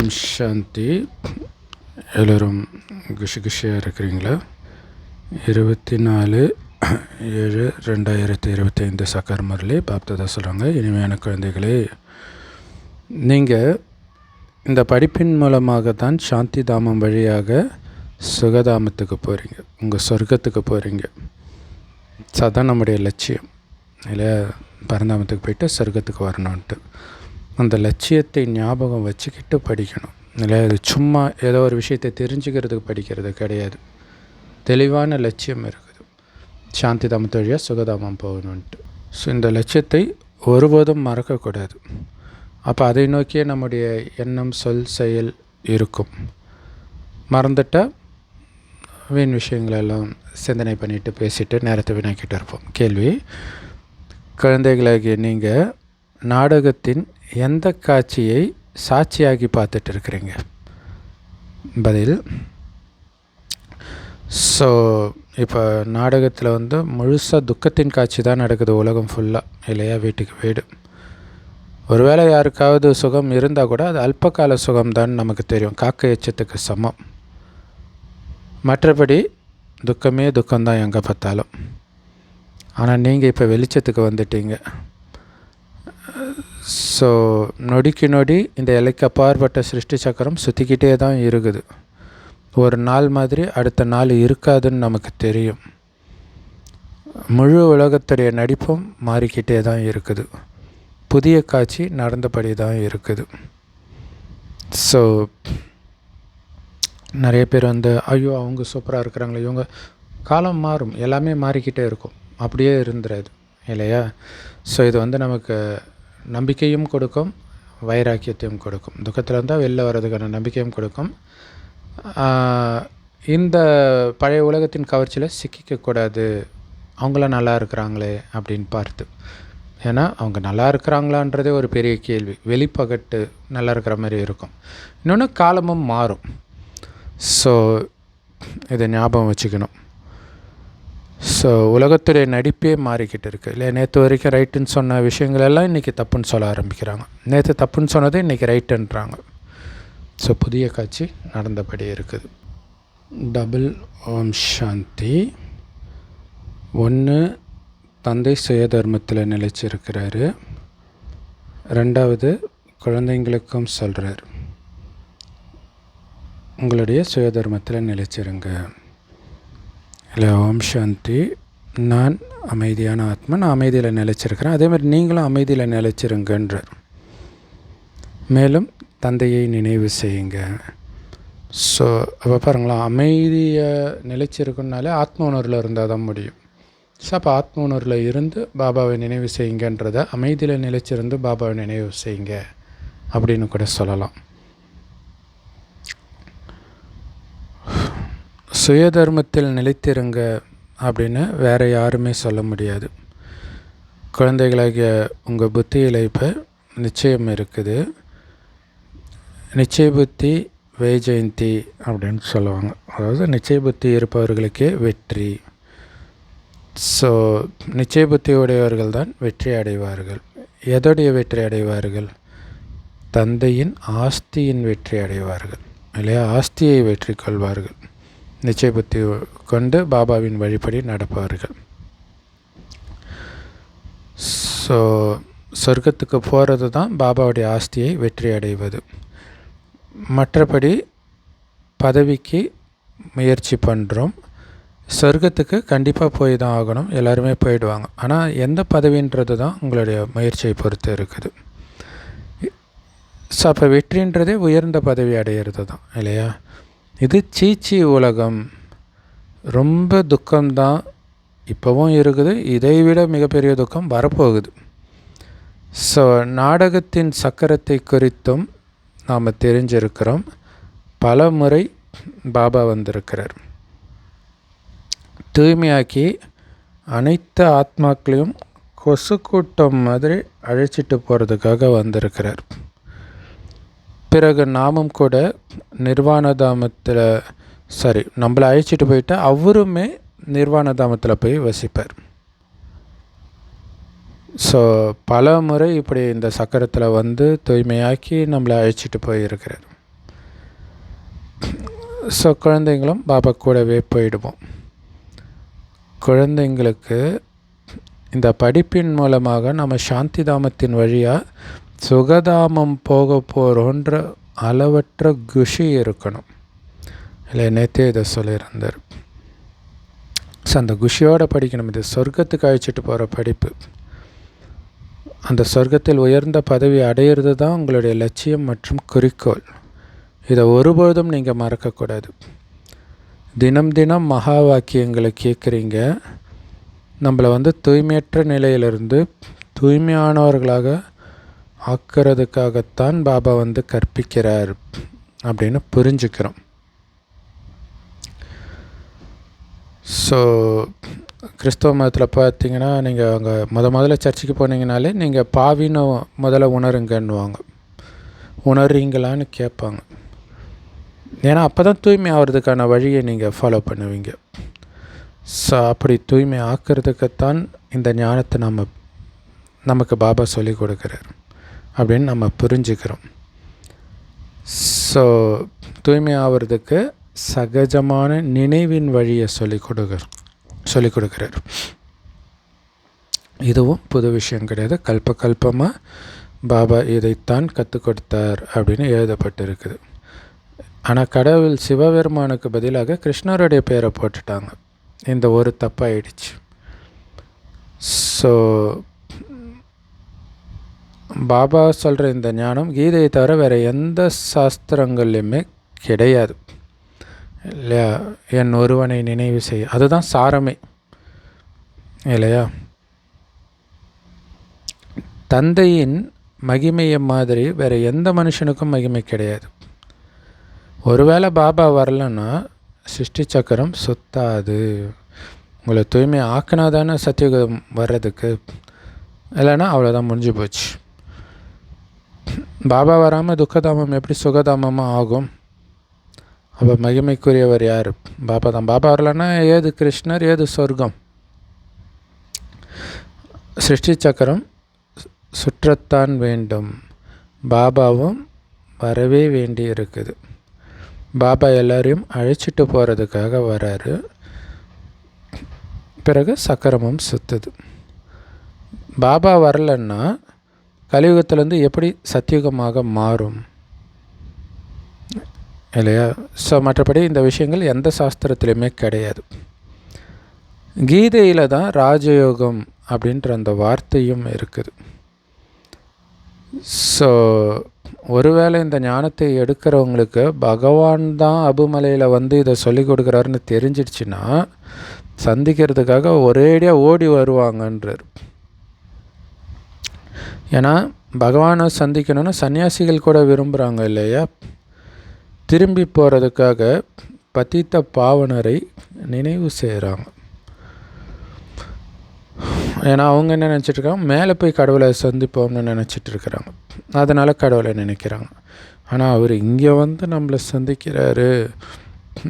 ஓம் சாந்தி. எல்லோரும் குஷியாக இருக்கிறீங்களா? 24/7/2025 சக்கர் முரளி பாப்தாதா சொல்கிறாங்க, இனிமையான குழந்தைகளே, நீங்கள் இந்த படிப்பின் மூலமாக தான் சாந்தி தாமம் வழியாக சுகதாமத்துக்கு போகிறீங்க, உங்கள் சொர்க்கத்துக்கு போகிறீங்க. அதுதான் நம்முடைய லட்சியம் இல்லை? பரந்தாமத்துக்கு போயிட்டு சொர்க்கத்துக்கு வரணுன்ட்டு அந்த லட்சியத்தை ஞாபகம் வச்சுக்கிட்டு படிக்கணும் இல்லை? அது சும்மா ஏதோ ஒரு விஷயத்தை தெரிஞ்சுக்கிறதுக்கு படிக்கிறது கிடையாது. தெளிவான லட்சியம் இருக்குது, சாந்தி தாமத்து வழியாக சுகதாமம் போகணுன்ட்டு. ஸோ இந்த லட்சியத்தை ஒருபோதும் மறக்கக்கூடாது. அப்போ அதை நோக்கியே நம்முடைய எண்ணம், சொல், செயல் இருக்கும். மறந்துட்டால் வீண் விஷயங்களெல்லாம் சிந்தனை பண்ணிவிட்டு பேசிட்டு நேரத்தை வீணாக்கிட்டு இருப்போம். கேள்வி: குழந்தைகளாகிய நீங்கள் நாடகத்தின் எந்த காட்சியை சாட்சியாகி பார்த்துட்டு இருக்கிறீங்க? பதில்: ஸோ இப்போ நாடகத்தில் முழுசாக துக்கத்தின் காட்சி தான் நடக்குது, உலகம் ஃபுல்லாக இல்லையா? வீட்டுக்கு வீடு. ஒருவேளை யாருக்காவது சுகம் இருந்தால் கூட அது அல்பகால சுகம்தான் நமக்கு தெரியும், காக்க எச்சத்துக்கு சமம். மற்றபடி துக்கமே துக்கம்தான் எங்கே பார்த்தாலும். ஆனால் நீங்கள் இப்போ வெளிச்சத்துக்கு வந்துட்டீங்க. ஸோ நொடிக்கு நொடி இந்த எல்லைக்கு அப்பாற்பட்ட சிருஷ்டி சக்கரம் சுற்றிக்கிட்டே தான் இருக்குது. ஒரு நாள் மாதிரி அடுத்த நாள் இருக்காதுன்னு நமக்கு தெரியும். முழு உலகத்துடைய நடிப்பும் மாறிக்கிட்டே தான் இருக்குது. புதிய காட்சி நடந்தபடி தான் இருக்குது. ஸோ நிறைய பேர் ஐயோ அவங்க சூப்பராக இருக்கிறாங்களே, இவங்க காலம் மாறும், எல்லாமே மாறிக்கிட்டே இருக்கும், அப்படியே இருந்துடாது இல்லையா? ஸோ இது நமக்கு நம்பிக்கையும் கொடுக்கும், வைராக்கியத்தையும் கொடுக்கும். துக்கத்தில் இருந்தால் வெளில வர்றதுக்கான நம்பிக்கையும் கொடுக்கும். இந்த பழைய உலகத்தின் கவர்ச்சியில் சிக்கிக்கக்கூடாது, அவங்களாம் நல்லா இருக்கிறாங்களே அப்படின்னு பார்த்து. ஏன்னா அவங்க நல்லா இருக்கிறாங்களான்றதே ஒரு பெரிய கேள்வி. வெளிப்பகட்டு நல்லா இருக்கிற மாதிரி இருக்கும். இன்னொன்று, காலமும் மாறும். ஸோ இதை ஞாபகம் வச்சுக்கணும். ஸோ உலகத்துடைய நடிப்பே மாறிக்கிட்டு இருக்குது இல்லை? நேற்று வரைக்கும் ரைட்டுன்னு சொன்ன விஷயங்களெல்லாம் இன்றைக்கி தப்புன்னு சொல்ல ஆரம்பிக்கிறாங்க. நேற்று தப்புன்னு சொன்னது இன்றைக்கி ரைட்டுன்றாங்க. ஸோ புதிய காட்சி நடந்தபடி இருக்குது. டபுள் ஓம் சாந்தி. 1, தந்தை சுயதர்மத்தில் நிலைச்சிருக்கிறாரு. 2வது, குழந்தைங்களுக்கும் சொல்கிறார், உங்களுடைய சுயதர்மத்தில் நிலைச்சிருங்க இல்லை? ஓம் சாந்தி. நான் அமைதியான ஆத்மா, நான் அமைதியில் நிலைச்சிருக்கிறேன், அதே மாதிரி நீங்களும் அமைதியில் நிலைச்சிருங்கன்றார். மேலும் தந்தையை நினைவு செய்யுங்க. ஸோ அப்போ பாருங்களா, அமைதியை நிலைச்சிருக்குனாலே ஆத்ம உணர்வில் இருந்தால் தான் முடியும். ஸோ அப்போ ஆத்ம உணர்வில் இருந்து பாபாவை நினைவு செய்யுங்கன்றதை அமைதியில் நிலைச்சிருந்து பாபாவை நினைவு செய்யுங்க அப்படின்னு கூட சொல்லலாம். சுயதர்மத்தில் நிலைத்திருங்க அப்படின்னு வேறு யாருமே சொல்ல முடியாது. குழந்தைகளாகிய உங்கள் புத்தியில் இப்போ நிச்சயம் இருக்குது. நிச்சய புத்தி வைஜெயந்தி அப்படின்னு சொல்லுவாங்க. அதாவது நிச்சய புத்தி இருப்பவர்களுக்கே வெற்றி. ஸோ நிச்சய புத்தி உடையவர்கள் தான் வெற்றி அடைவார்கள். எதோடைய வெற்றி அடைவார்கள்? தந்தையின் ஆஸ்தியின் வெற்றி அடைவார்கள் இல்லையா? ஆஸ்தியை வெற்றி கொள்வார்கள். நிச்சய புத்தி கொண்டு பாபாவின் வழிபடி நடப்பார்கள். ஸோ சொர்க்கத்துக்கு போகிறது தான் பாபாவுடைய ஆஸ்தியை வெற்றி அடைவது. மற்றபடி பதவிக்கு முயற்சி பண்ணுறோம், சொர்க்கத்துக்கு கண்டிப்பாக போய் தான் ஆகணும், எல்லாருமே போயிடுவாங்க. ஆனால் எந்த பதவின்றது தான் உங்களுடைய முயற்சியை பொறுத்து இருக்குது. ஸோ அப்போ வெற்றின்றதே உயர்ந்த பதவி அடையிறது தான் இல்லையா? இது சீச்சி உலகம், ரொம்ப துக்கம்தான் இப்போவும் இருக்குது, இதைவிட மிகப்பெரிய துக்கம் வரப்போகுது. ஸோ நாடகத்தின் சக்கரத்தை குறித்தும் நாம் தெரிஞ்சிருக்கிறோம். பல முறை பாபா வந்திருக்கிறார், தூய்மையாக்கி அனைத்து ஆத்மாக்களையும் கொசு கூட்டம் மாதிரி அழைச்சிட்டு போகிறதுக்காக வந்திருக்கிறார். பிறகு நாமும் கூட நிர்வாணதாமத்தில் நம்மளை அழைச்சிட்டு போயிட்டு அவருமே நிர்வாணதாமத்தில் போய் வசிப்பார். ஸோ பல முறை இப்படி இந்த சக்கரத்தில் தூய்மையாக்கி நம்மளை அழைச்சிட்டு போயிருக்கிறார். ஸோ குழந்தைங்களும் பாபா கூடவே போயிடுவோம். குழந்தைங்களுக்கு இந்த படிப்பின் மூலமாக நம்ம சாந்தி தாமத்தின் வழியாக சுகதாமம் போக போகிறோன்ற அளவற்ற குஷி இருக்கணும். இல்லை, நேற்றே இதை சொல்லியிருந்தார். ஸோ அந்த குஷியோடு படிக்கணும். இது சொர்க்கத்துக்கு அழைச்சிட்டு போகிற படிப்பு. அந்த சொர்க்கத்தில் உயர்ந்த பதவி அடையிறது தான் உங்களுடைய லட்சியம் மற்றும் குறிக்கோள். இதை ஒருபொழுதும் நீங்கள் மறக்கக்கூடாது. தினம் தினம் மகா வாக்கியங்களை கேட்குறீங்க. நம்மளை தூய்மையற்ற நிலையிலிருந்து தூய்மையானவர்களாக ஆக்கிறதுக்காகத்தான் பாபா கற்பிக்கிறார் அப்படின்னு புரிஞ்சுக்கிறோம். ஸோ கிறிஸ்தவ மதத்தில் பார்த்திங்கன்னா, நீங்கள் அங்கே முதல்ல சர்ச்சுக்கு போனீங்கனாலே நீங்கள் பாவின்னு முதல்ல உணருங்கன்னுவாங்க. உணர்றீங்களான்னு கேட்பாங்க. ஏன்னா அப்போ தான் தூய்மை ஆகிறதுக்கான வழியை நீங்கள் ஃபாலோ பண்ணுவீங்க. ஸோ அப்படி தூய்மை ஆக்கிறதுக்குத்தான் இந்த ஞானத்தை நமக்கு பாபா சொல்லி கொடுக்குறார் அப்படின்னு நம்ம புரிஞ்சுக்கிறோம். ஸோ தூய்மை ஆகிறதுக்கு சகஜமான நினைவின் வழியை சொல்லிக் கொடுக்குறார். இதுவும் புது விஷயம் கிடையாது. கல்பமாக பாபா இதைத்தான் கற்றுக் கொடுத்தார் அப்படின்னு எழுதப்பட்டிருக்குது. ஆனால் கடவுள் சிவபெருமானுக்கு பதிலாக கிருஷ்ணருடைய பேரை போட்டுட்டாங்க. இந்த ஒரு தப்பாயிடுச்சு. ஸோ பாபா சொல்கிற இந்த ஞானம் கீதையை தவிர வேறு எந்த சாஸ்திரங்கள்லையுமே கிடையாது இல்லையா? என் ஒருவனை நினைவு செய்ய, அதுதான் சாரமே இல்லையா? தந்தையின் மகிமையை மாதிரி வேறு எந்த மனுஷனுக்கும் மகிமை கிடையாது. ஒருவேளை பாபா வரலன்னா சிருஷ்டி சக்கரம் சுத்தாது. உங்களை தூய்மை ஆக்கினா தானே சத்தியுகம் வர்றதுக்கு, இல்லைன்னா அவ்வளோதான், முடிஞ்சு போச்சு. பாபா வராமல் துக்கதாமம் எப்படி சுகதாமமாக ஆகும்? அப்போ மகிமைக்குரியவர் யார்? பாபா தான். பாபா வரலன்னா ஏது கிருஷ்ணர், ஏது சொர்க்கம்? சிருஷ்டி சக்கரம் சுற்றத்தான் வேண்டும். பாபாவும் வரவே வேண்டி இருக்குது. பாபா எல்லாரையும் அழைச்சிட்டு போகிறதுக்காக வராரு. பிறகு சக்கரமும் சுற்றுது. பாபா வரலன்னா கலியுகத்திலேருந்து எப்படி சத்தியுகமாக மாறும் இல்லையா? ஸோ மற்றபடி இந்த விஷயங்கள் எந்த சாஸ்திரத்துலேயுமே கிடையாது. கீதையில் தான் ராஜயோகம் அப்படின்ற அந்த வார்த்தையும் இருக்குது. ஸோ ஒருவேளை இந்த ஞானத்தை எடுக்கிறவங்களுக்கு பகவான் தான் அபுமலையில் இதை சொல்லி கொடுக்குறாருன்னு தெரிஞ்சிடுச்சுன்னா சந்திக்கிறதுக்காக ஒரேடியாக ஓடி வருவாங்கன்றார். ஏன்னா பகவானை சந்திக்கணும்னு சன்னியாசிகள் கூட விரும்புகிறாங்க இல்லையா? திரும்பி போகிறதுக்காக பதித்த பாவனரை நினைவு செய்கிறாங்க. ஏன்னா அவங்க என்ன நினச்சிட்ருக்காங்க, மேலே போய் கடவுளை சந்திப்போம்னு நினச்சிட்ருக்குறாங்க. அதனால் கடவுளை நினைக்கிறாங்க. ஆனால் அவர் இங்கே நம்மளை சந்திக்கிறாரு,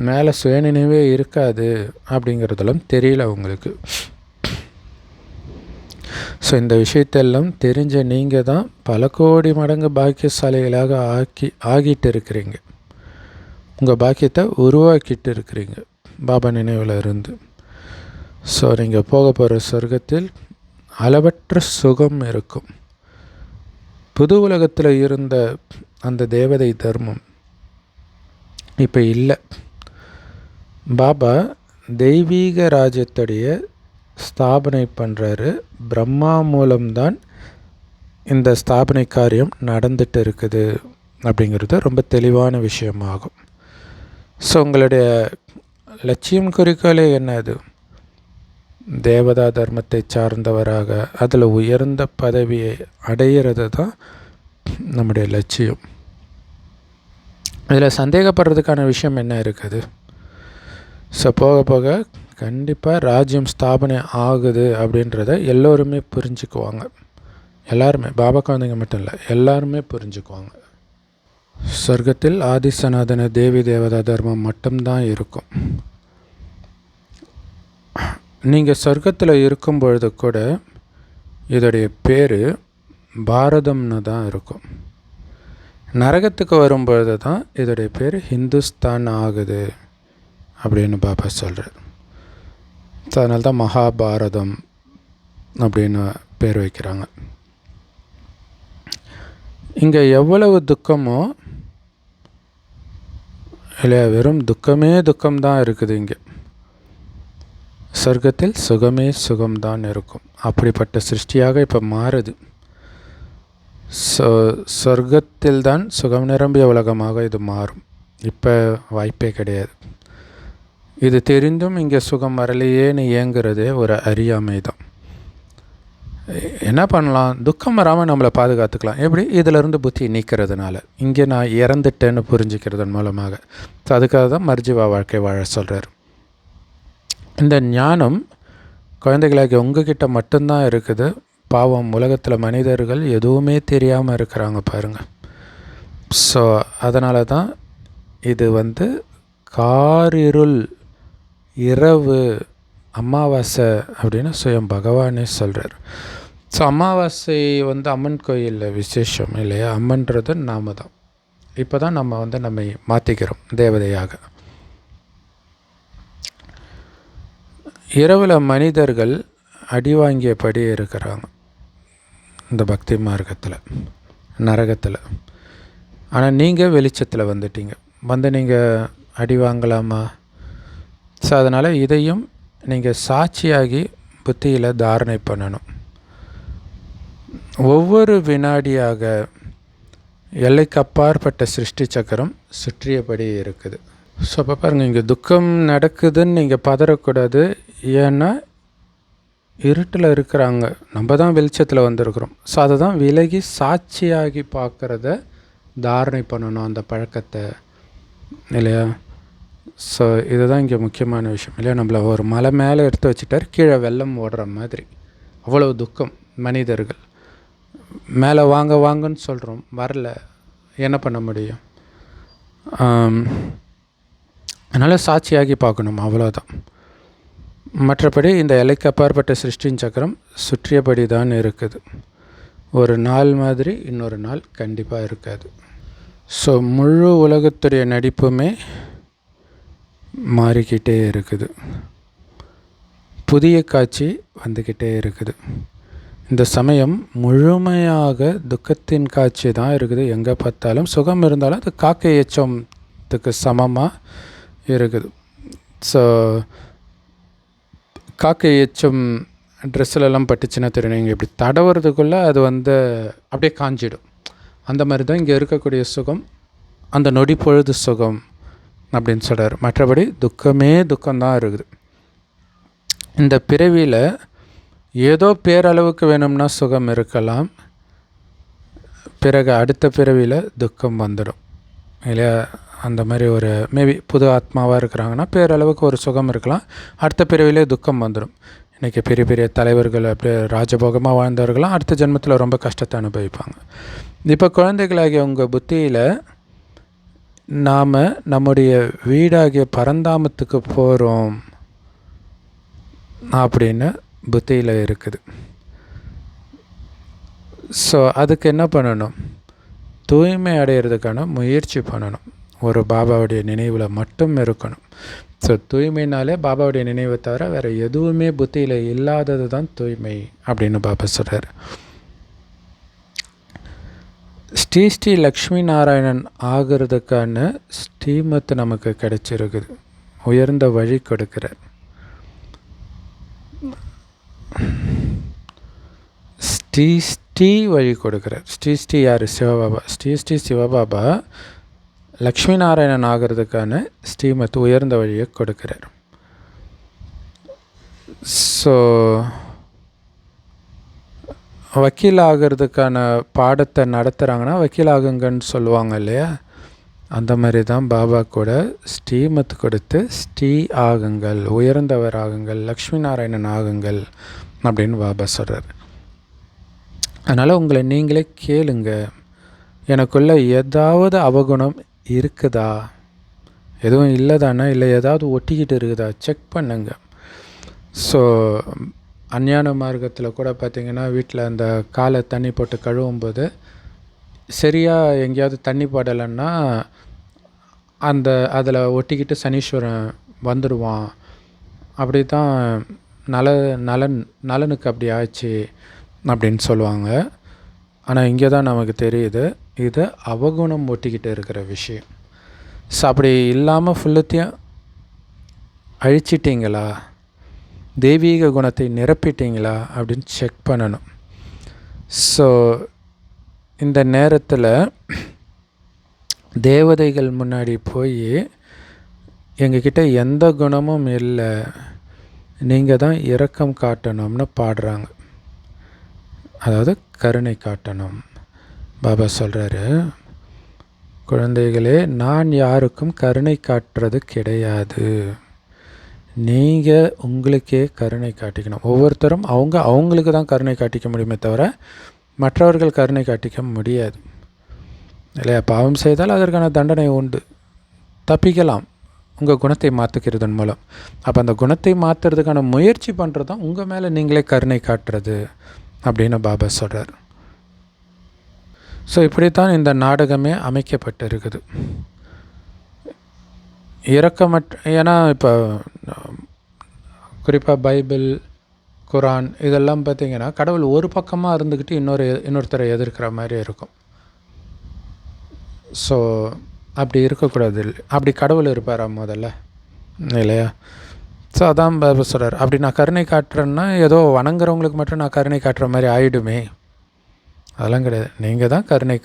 மேலே சுயநினைவே இருக்காது அப்படிங்கிறதெல்லாம் தெரியல அவங்களுக்கு. ஸோ இந்த விஷயத்தெல்லாம் தெரிஞ்ச நீங்கள் தான் பல கோடி மடங்கு பாக்கியசாலிகளாக ஆகிட்டு இருக்கிறீங்க. உங்கள் பாக்கியத்தை உருவாக்கிட்டு இருக்கிறீங்க பாபா நினைவில் இருந்து. ஸோ நீங்கள் போக போகிற சொர்க்கத்தில் அளவற்ற சுகம் இருக்கும். புது உலகத்தில் இருந்த அந்த தேவதை தர்மம் இப்போ இல்லை. பாபா தெய்வீக ராஜ்யத்துடைய ஸ்தாபனை பண்ணுறாரு. பிரம்மா மூலம்தான் இந்த ஸ்தாபனை காரியம் நடந்துட்டு இருக்குது அப்படிங்கிறது ரொம்ப தெளிவான விஷயமாகும். ஸோ உங்களுடைய லட்சியம் குறிக்கோளே என்னது? தேவதா தர்மத்தை சார்ந்தவராக அதில் உயர்ந்த பதவியை அடையிறது தான் நம்முடைய லட்சியம். இதில் சந்தேகப்படுறதுக்கான விஷயம் என்ன இருக்குது? ஸோ போக போக கண்டிப்பாக ராஜ்யம் ஸ்தாபனை ஆகுது அப்படின்றத எல்லோருமே புரிஞ்சுக்குவாங்க. எல்லாருமே, பாபா குழந்தைங்க மட்டும் இல்லை, எல்லாருமே புரிஞ்சுக்குவாங்க. சொர்க்கத்தில் ஆதி சனாதன தேவி தேவதா தர்மம் மட்டும்தான் இருக்கும். நீங்கள் சொர்க்கத்தில் இருக்கும் பொழுது கூட இதோடைய பேர் பாரதம்னு தான் இருக்கும். நரகத்துக்கு வரும்பொழுது தான் இதோடைய பேர் ஹிந்துஸ்தான் ஆகுது அப்படின்னு பாபா சொல்கிறார். ஸோ அதனால தான் மகாபாரதம் அப்படின்னு பேர் வைக்கிறாங்க. இங்கே எவ்வளவு துக்கமோ இல்லையா, வெறும் துக்கமே துக்கம்தான் இருக்குது. இங்கே சொர்க்கத்தில் சுகமே சுகம்தான் இருக்கும். அப்படிப்பட்ட சிருஷ்டியாக இப்போ மாறுது. சொர்க்கத்தில் தான் சுகம் நிரம்பிய உலகமாக இது மாறும். இப்போ வாய்ப்பே கிடையாது. இது தெரிந்தும் இங்கே சுகம் வரலையேன்னு ஏங்குறதே ஒரு அறியாமை தான். என்ன பண்ணலாம், துக்கம் வராமல் நம்மளை பாதுகாத்துக்கலாம். எப்படி? இதிலிருந்து புத்தி நீக்கிறதுனால, இங்கே நான் இறந்துட்டேன்னு புரிஞ்சிக்கிறதன் மூலமாக. ஸோ அதுக்காக தான் மர்ஜிவா வாழ்க்கை வாழ சொல்கிறார். இந்த ஞானம் குழந்தைகளாகி உங்ககிட்ட மட்டும்தான் இருக்குது. பாவம், உலகத்தில் மனிதர்கள் எதுவுமே தெரியாமல் இருக்கிறாங்க பாருங்கள். ஸோ அதனால தான் இது காரிருள், இரவு, அமாவாசை அப்படின்னு சுயம் பகவானே சொல்கிறார். ஸோ அமாவாசை அம்மன் கோயிலில் விசேஷம் இல்லையா. அம்மன்றது நாம தான். இப்போ தான் நம்ம நம்மை மாற்றிக்கிறோம் தேவதையாக. இரவில் மனிதர்கள் அடி வாங்கியபடி இருக்கிறாங்க இந்த பக்தி மார்க்கத்தில், நரகத்தில். ஆனால் நீங்கள் வெளிச்சத்தில் வந்துட்டீங்க. நீங்கள் அடி வாங்கலாமா? ஸோ அதனால் இதையும் நீங்கள் சாட்சியாகி புத்தியில் தாரணை பண்ணணும். ஒவ்வொரு வினாடியாக எல்லைக்கு அப்பாற்பட்ட சிருஷ்டி சக்கரம் சுற்றியபடி இருக்குது. ஸோ அப்போ பாருங்கள், இங்கே துக்கம் நடக்குதுன்னு நீங்கள் பதறக்கூடாது. ஏன்னா இருட்டில் இருக்கிறாங்க, நம்ம தான் வெளிச்சத்தில் வந்திருக்கிறோம். ஸோ அதை தான் விலகி சாட்சியாகி பார்க்குறத தாரணை பண்ணணும், அந்த பழக்கத்தை இல்லையா. ஸோ இதுதான் இங்கே முக்கியமான விஷயம் இல்லையா. நம்மளை ஒரு மலை மேலே எடுத்து வச்சுட்டார், கீழே வெள்ளம் ஓடுற மாதிரி. அவ்வளோ துக்கம். மனிதர்கள் மேலே வாங்க வாங்கன்னு சொல்கிறோம், வரல, என்ன பண்ண முடியும்? அதனால் சாட்சியாகி பார்க்கணும், அவ்வளோதான். மற்றபடி இந்த எல்லைக்கு அப்பாற்பட்ட சிருஷ்டின் சக்கரம் சுற்றியபடி தான் இருக்குது. ஒரு நாள் மாதிரி இன்னொரு நாள் கண்டிப்பாக இருக்காது. ஸோ முழு உலகத்துடைய நடிப்புமே மாறிக்கிட்டே இருக்குது. புதிய காட்சி வந்துக்கிட்டே இருக்குது. இந்த சமயம் முழுமையாக துக்கத்தின் காட்சி தான் இருக்குது. எங்கே பார்த்தாலும் சுகம் இருந்தாலும் அது காக்கை எச்சத்துக்கு சமமாக இருக்குது. ஸோ காக்கை எச்சம் ட்ரெஸ்ஸிலெல்லாம் பட்டுச்சுன்னா தெரியும், நீங்கள் இப்படி தடவுறதுக்குள்ளே அது அப்படியே காஞ்சிடும். அந்த மாதிரி தான் இங்கே இருக்கக்கூடிய சுகம், அந்த நொடி பொழுது சுகம் அப்படின்னு சொல்கிறார். மற்றபடி துக்கமே துக்கம்தான் இருக்குது. இந்த பிறவியில் ஏதோ பேரளவுக்கு வேணும்னா சுகம் இருக்கலாம், பிறகு அடுத்த பிறவியில் துக்கம் வந்துடும் இல்லையா. அந்த மாதிரி ஒரு மேபி புது ஆத்மாவாக இருக்கிறாங்கன்னா பேரளவுக்கு ஒரு சுகம் இருக்கலாம், அடுத்த பிறவிலே துக்கம் வந்துடும். இன்றைக்கி பெரிய பெரிய தலைவர்கள் அப்படியே ராஜபோகமாக வாழ்ந்தவர்களாம் அடுத்த ஜென்மத்தில் ரொம்ப கஷ்டத்தை அனுபவிப்பாங்க. இப்போ குழந்தைகளாகிய உங்கள் புத்தியில் நாம் நம்முடைய வீடாகிய பரந்தாமத்துக்கு போகிறோம் அப்படின்னு புத்தியில் இருக்குது. ஸோ அதுக்கு என்ன பண்ணணும்? தூய்மை அடையிறதுக்கான முயற்சி பண்ணணும். ஒரு பாபாவுடைய நினைவில் மட்டும் இருக்கணும். ஸோ தூய்மைனாலே பாபாவுடைய நினைவை தவிர வேறு எதுவுமே புத்தியில் இல்லாதது தான் தூய்மை அப்படின்னு பாபா சொல்கிறார். ஸ்ரீ லக்ஷ்மி நாராயணன் ஆகிறதுக்கான ஸ்ரீமத் நமக்கு கிடைச்சிருக்குது, உயர்ந்த வழி கொடுக்கிறார். ஸ்ரீ வழி கொடுக்கிறார். ஸ்ரீ யார்? சிவபாபா. ஸ்ரீ சிவபாபா லக்ஷ்மி நாராயணன் ஆகிறதுக்கான ஸ்ரீமத் உயர்ந்த வழியை கொடுக்கிறார். ஸோ வக்கீல் ஆகிறதுக்கான பாடத்தை நடத்துகிறாங்கன்னா வக்கீல் ஆகுங்கன்னு சொல்லுவாங்க இல்லையா. அந்த மாதிரி தான் பாபா கூட ஸ்ரீமத் கொடுத்து ஸ்ரீ ஆகுங்கள், உயர்ந்தவர் ஆகுங்கள், லக்ஷ்மி நாராயணன் ஆகுங்கள் அப்படின்னு பாபா சொல்கிறார். அதனால் உங்களை நீங்களே கேளுங்க, எனக்குள்ளே ஏதாவது அவகுணம் இருக்குதா, எதுவும் இல்லைதானா, இல்லை ஏதாவது ஒட்டிக்கிட்டு இருக்குதா செக் பண்ணுங்க. ஸோ அஞ்ஞான மார்க்கத்தில் கூட பார்த்திங்கன்னா வீட்டில் அந்த காலை தண்ணி போட்டு கழுவும்போது சரியாக எங்கேயாவது தண்ணி படலைன்னா அதில் ஒட்டிக்கிட்டு சனீஸ்வரன் வந்துடுவான். அப்படி தான் நலனுக்கு அப்படி ஆச்சு அப்படின்னு சொல்லுவாங்க. ஆனால் இங்கே தான் நமக்கு தெரியுது இது அவகுணம் ஒட்டிக்கிட்டு இருக்கிற விஷயம். ஸோ அப்படி இல்லாமல் ஃபுல்லத்தையும் அழிச்சிட்டிங்களா, தெய்வீக குணத்தை நிரப்பிட்டீங்களா அப்படின்னு செக் பண்ணணும். ஸோ இந்த நேரத்தில் தேவதைகள் முன்னாடி போய் எங்ககிட்ட எந்த குணமும் இல்லை, நீங்கள் தான் இரக்கம் காட்டணும்னு பாடுறாங்க. அதாவது கருணை காட்டணும். பாபா சொல்கிறாரு, குழந்தைகளே, நான் யாருக்கும் கருணை காட்டுறது கிடையாது. நீங்கள் உங்களுக்கே கருணை காட்டிக்கணும். ஒவ்வொருத்தரும் அவங்களுக்கு தான் கருணை காட்டிக்க முடியுமே தவிர மற்றவர்கள் கருணை காட்டிக்க முடியாது இல்லையா? பாவம் செய்தால் அதற்கான தண்டனை உண்டு, தப்பிக்கலாம் உங்கள் குணத்தை மாற்றிக்கிறதன் மூலம். அப்போ அந்த குணத்தை மாற்றுறதுக்கான முயற்சி பண்ணுறது தான் உங்கள் மேலே நீங்களே கருணை காட்டுறது அப்படின்னு பாபா சொல்கிறார். ஸோ இப்படித்தான் இந்த நாடகமே அமைக்கப்பட்டிருக்குது. ஏன்னா இப்போ குறிப்பாக பைபிள், குரான் இதெல்லாம் பார்த்திங்கன்னா கடவுள் ஒரு பக்கமாக இருந்துக்கிட்டு இன்னொருத்தரை எதிர்க்கிற மாதிரி இருக்கும். ஸோ அப்படி இருக்கக்கூடாது. அப்படி கடவுள் இருப்பாரா முதல்ல, இல்லையா? ஸோ அதான் பாபா சொல்கிறார், அப்படி நான் கருணை காட்டுறேன்னா ஏதோ வணங்குறவங்களுக்கு மட்டும் நான் கருணை காட்டுற மாதிரி ஆகிடுமே. அதெல்லாம் கிடையாது. நீங்கள் தான் கருணை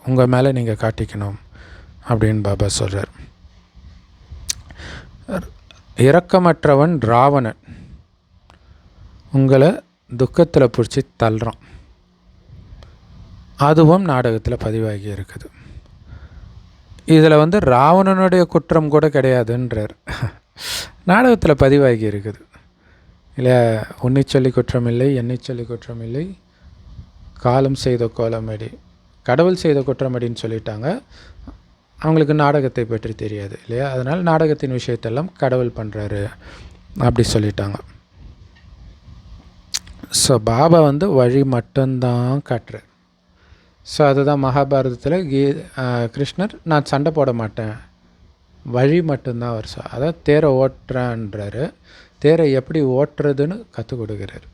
உங்கள் மேலே நீங்கள் காட்டிக்கணும் அப்படின்னு பாபா சொல்கிறார். இரக்கமற்றவன் ராவணன் உங்களை துக்கத்தில் பிடிச்சி தள்ளுறான். அதுவும் நாடகத்தில் பதிவாகி இருக்குது. இதில் ராவணனுடைய குற்றம் கூட கிடையாதுன்றார். நாடகத்தில் பதிவாகி இருக்குது இல்லையா? உன்னை சொல்லி குற்றம் இல்லை, என்னை சொல்லி குற்றம் இல்லை, காலம் செய்த கோலமடி, கடவுள் செய்த குற்றமடின்னு சொல்லிட்டாங்க. அவங்களுக்கு நாடகத்தை பற்றி தெரியாது இல்லையா? அதனால் நாடகத்தின் விஷயத்தெல்லாம் கடவுள் பண்ணுறாரு அப்படி சொல்லிட்டாங்க. ஸோ பாபா வழி மட்டும்தான் காட்டுறார். ஸோ அதுதான் மகாபாரதத்தில் கிருஷ்ணர் நான் சண்டை போட மாட்டேன், வழி மட்டும்தான் அவர் அதாவது தேரை ஓட்டுறான்றாரு. தேரை எப்படி ஓட்டுறதுன்னு கற்றுக் கொடுக்குறாரு.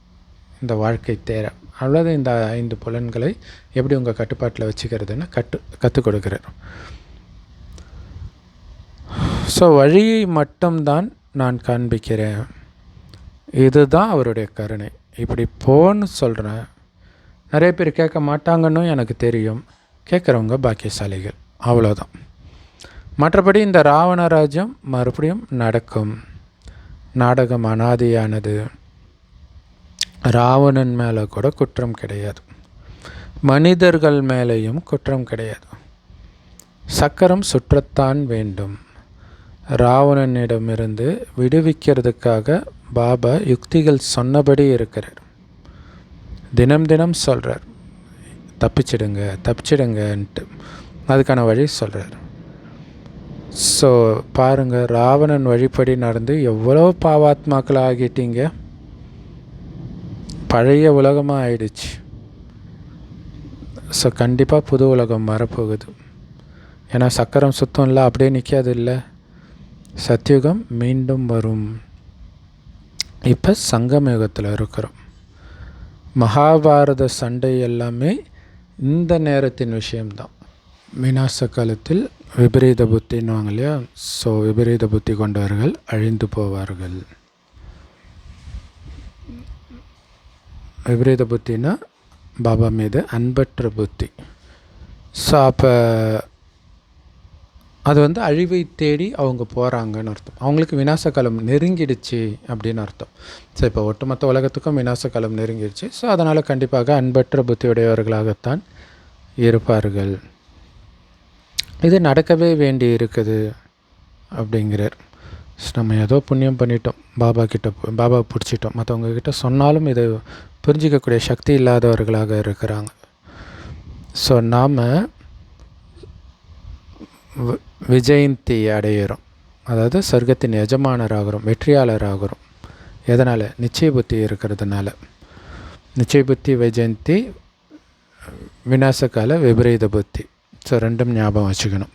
இந்த வாழ்க்கை தேரை அவ்வளோது இந்த 5 புலன்களை எப்படி உங்கள் கட்டுப்பாட்டில் வச்சுக்கிறதுன்னு கற்றுக் கொடுக்குறார். ஸோ வழியை மட்டும்தான் நான் காண்பிக்கிறேன், இதுதான் அவருடைய கருணை. இப்படி போன்னு சொல்கிறேன். நிறைய பேர் கேட்க மாட்டாங்கன்னு எனக்கு தெரியும், கேட்குறவங்க பாக்கியசாலிகள், அவ்வளோதான். மற்றபடி இந்த ராவணராஜ்யம் மறுபடியும் நடக்கும். நாடகம் அனாதியானது. ராவணன் மேலே கூட குற்றம் கிடையாது, மனிதர்கள் மேலேயும் குற்றம் கிடையாது. சக்கரம் சுற்றத்தான் வேண்டும். ராவணனிடமிருந்து விடுவிக்கிறதுக்காக பாபா யுக்திகள் சொன்னபடி இருக்கிறார். தினம் தினம் சொல்கிறார், தப்பிச்சிடுங்கன்ட்டு அதுக்கான வழி சொல்கிறார். ஸோ பாருங்கள், ராவணன் வழிப்படி நடந்து எவ்வளோ பாவாத்மாக்கள் ஆகிட்டீங்க. பழைய உலகமாக ஆயிடுச்சு. ஸோ கண்டிப்பாக புது உலகம் வரப்போகுது. ஏன்னா சக்கரம் சுத்தம் இல்லை, அப்படியே நிற்காது இல்லை. சத்தியுகம் மீண்டும் வரும். இப்போ சங்கம யுகத்தில் இருக்கிறோம். மகாபாரத சண்டை எல்லாமே இந்த நேரத்தின் விஷயம்தான். விநாச காலத்தில் விபரீத புத்தின்னுவாங்க இல்லையா? ஸோ விபரீத புத்தி கொண்டவர்கள் அழிந்து போவார்கள். விபரீத புத்தின்னா பாபா மீது அன்பற்ற புத்தி. ஸோ அப்போ அது அழிவை தேடி அவங்க போகிறாங்கன்னு அர்த்தம். அவங்களுக்கு விநாசகாலம் நெருங்கிடுச்சு அப்படின்னு அர்த்தம். ஸோ இப்போ ஒட்டுமொத்த உலகத்துக்கும் விநாசகாலம் நெருங்கிடுச்சு. ஸோ அதனால் கண்டிப்பாக அன்பற்ற புத்தியுடையவர்களாகத்தான் இருப்பார்கள். இது நடக்கவே வேண்டி இருக்குது அப்படிங்கிறார். நம்ம ஏதோ புண்ணியம் பண்ணிட்டோம், பாபா பிடிச்சிட்டோம். மற்றவங்கக்கிட்ட சொன்னாலும் இதை புரிஞ்சிக்கக்கூடிய சக்தி இல்லாதவர்களாக இருக்கிறாங்க. ஸோ நாம் விஜயந்தி அடையிறோம், அதாவது சொர்க்கத்தின் எஜமானராகிறோம், வெற்றியாளராகிறோம். எதனால்? நிச்சய புத்தி இருக்கிறதுனால. நிச்சய புத்தி விஜயந்தி விநாசகால விபரீத புத்தி. ஸோ ரெண்டும் ஞாபகம் வச்சுக்கணும்.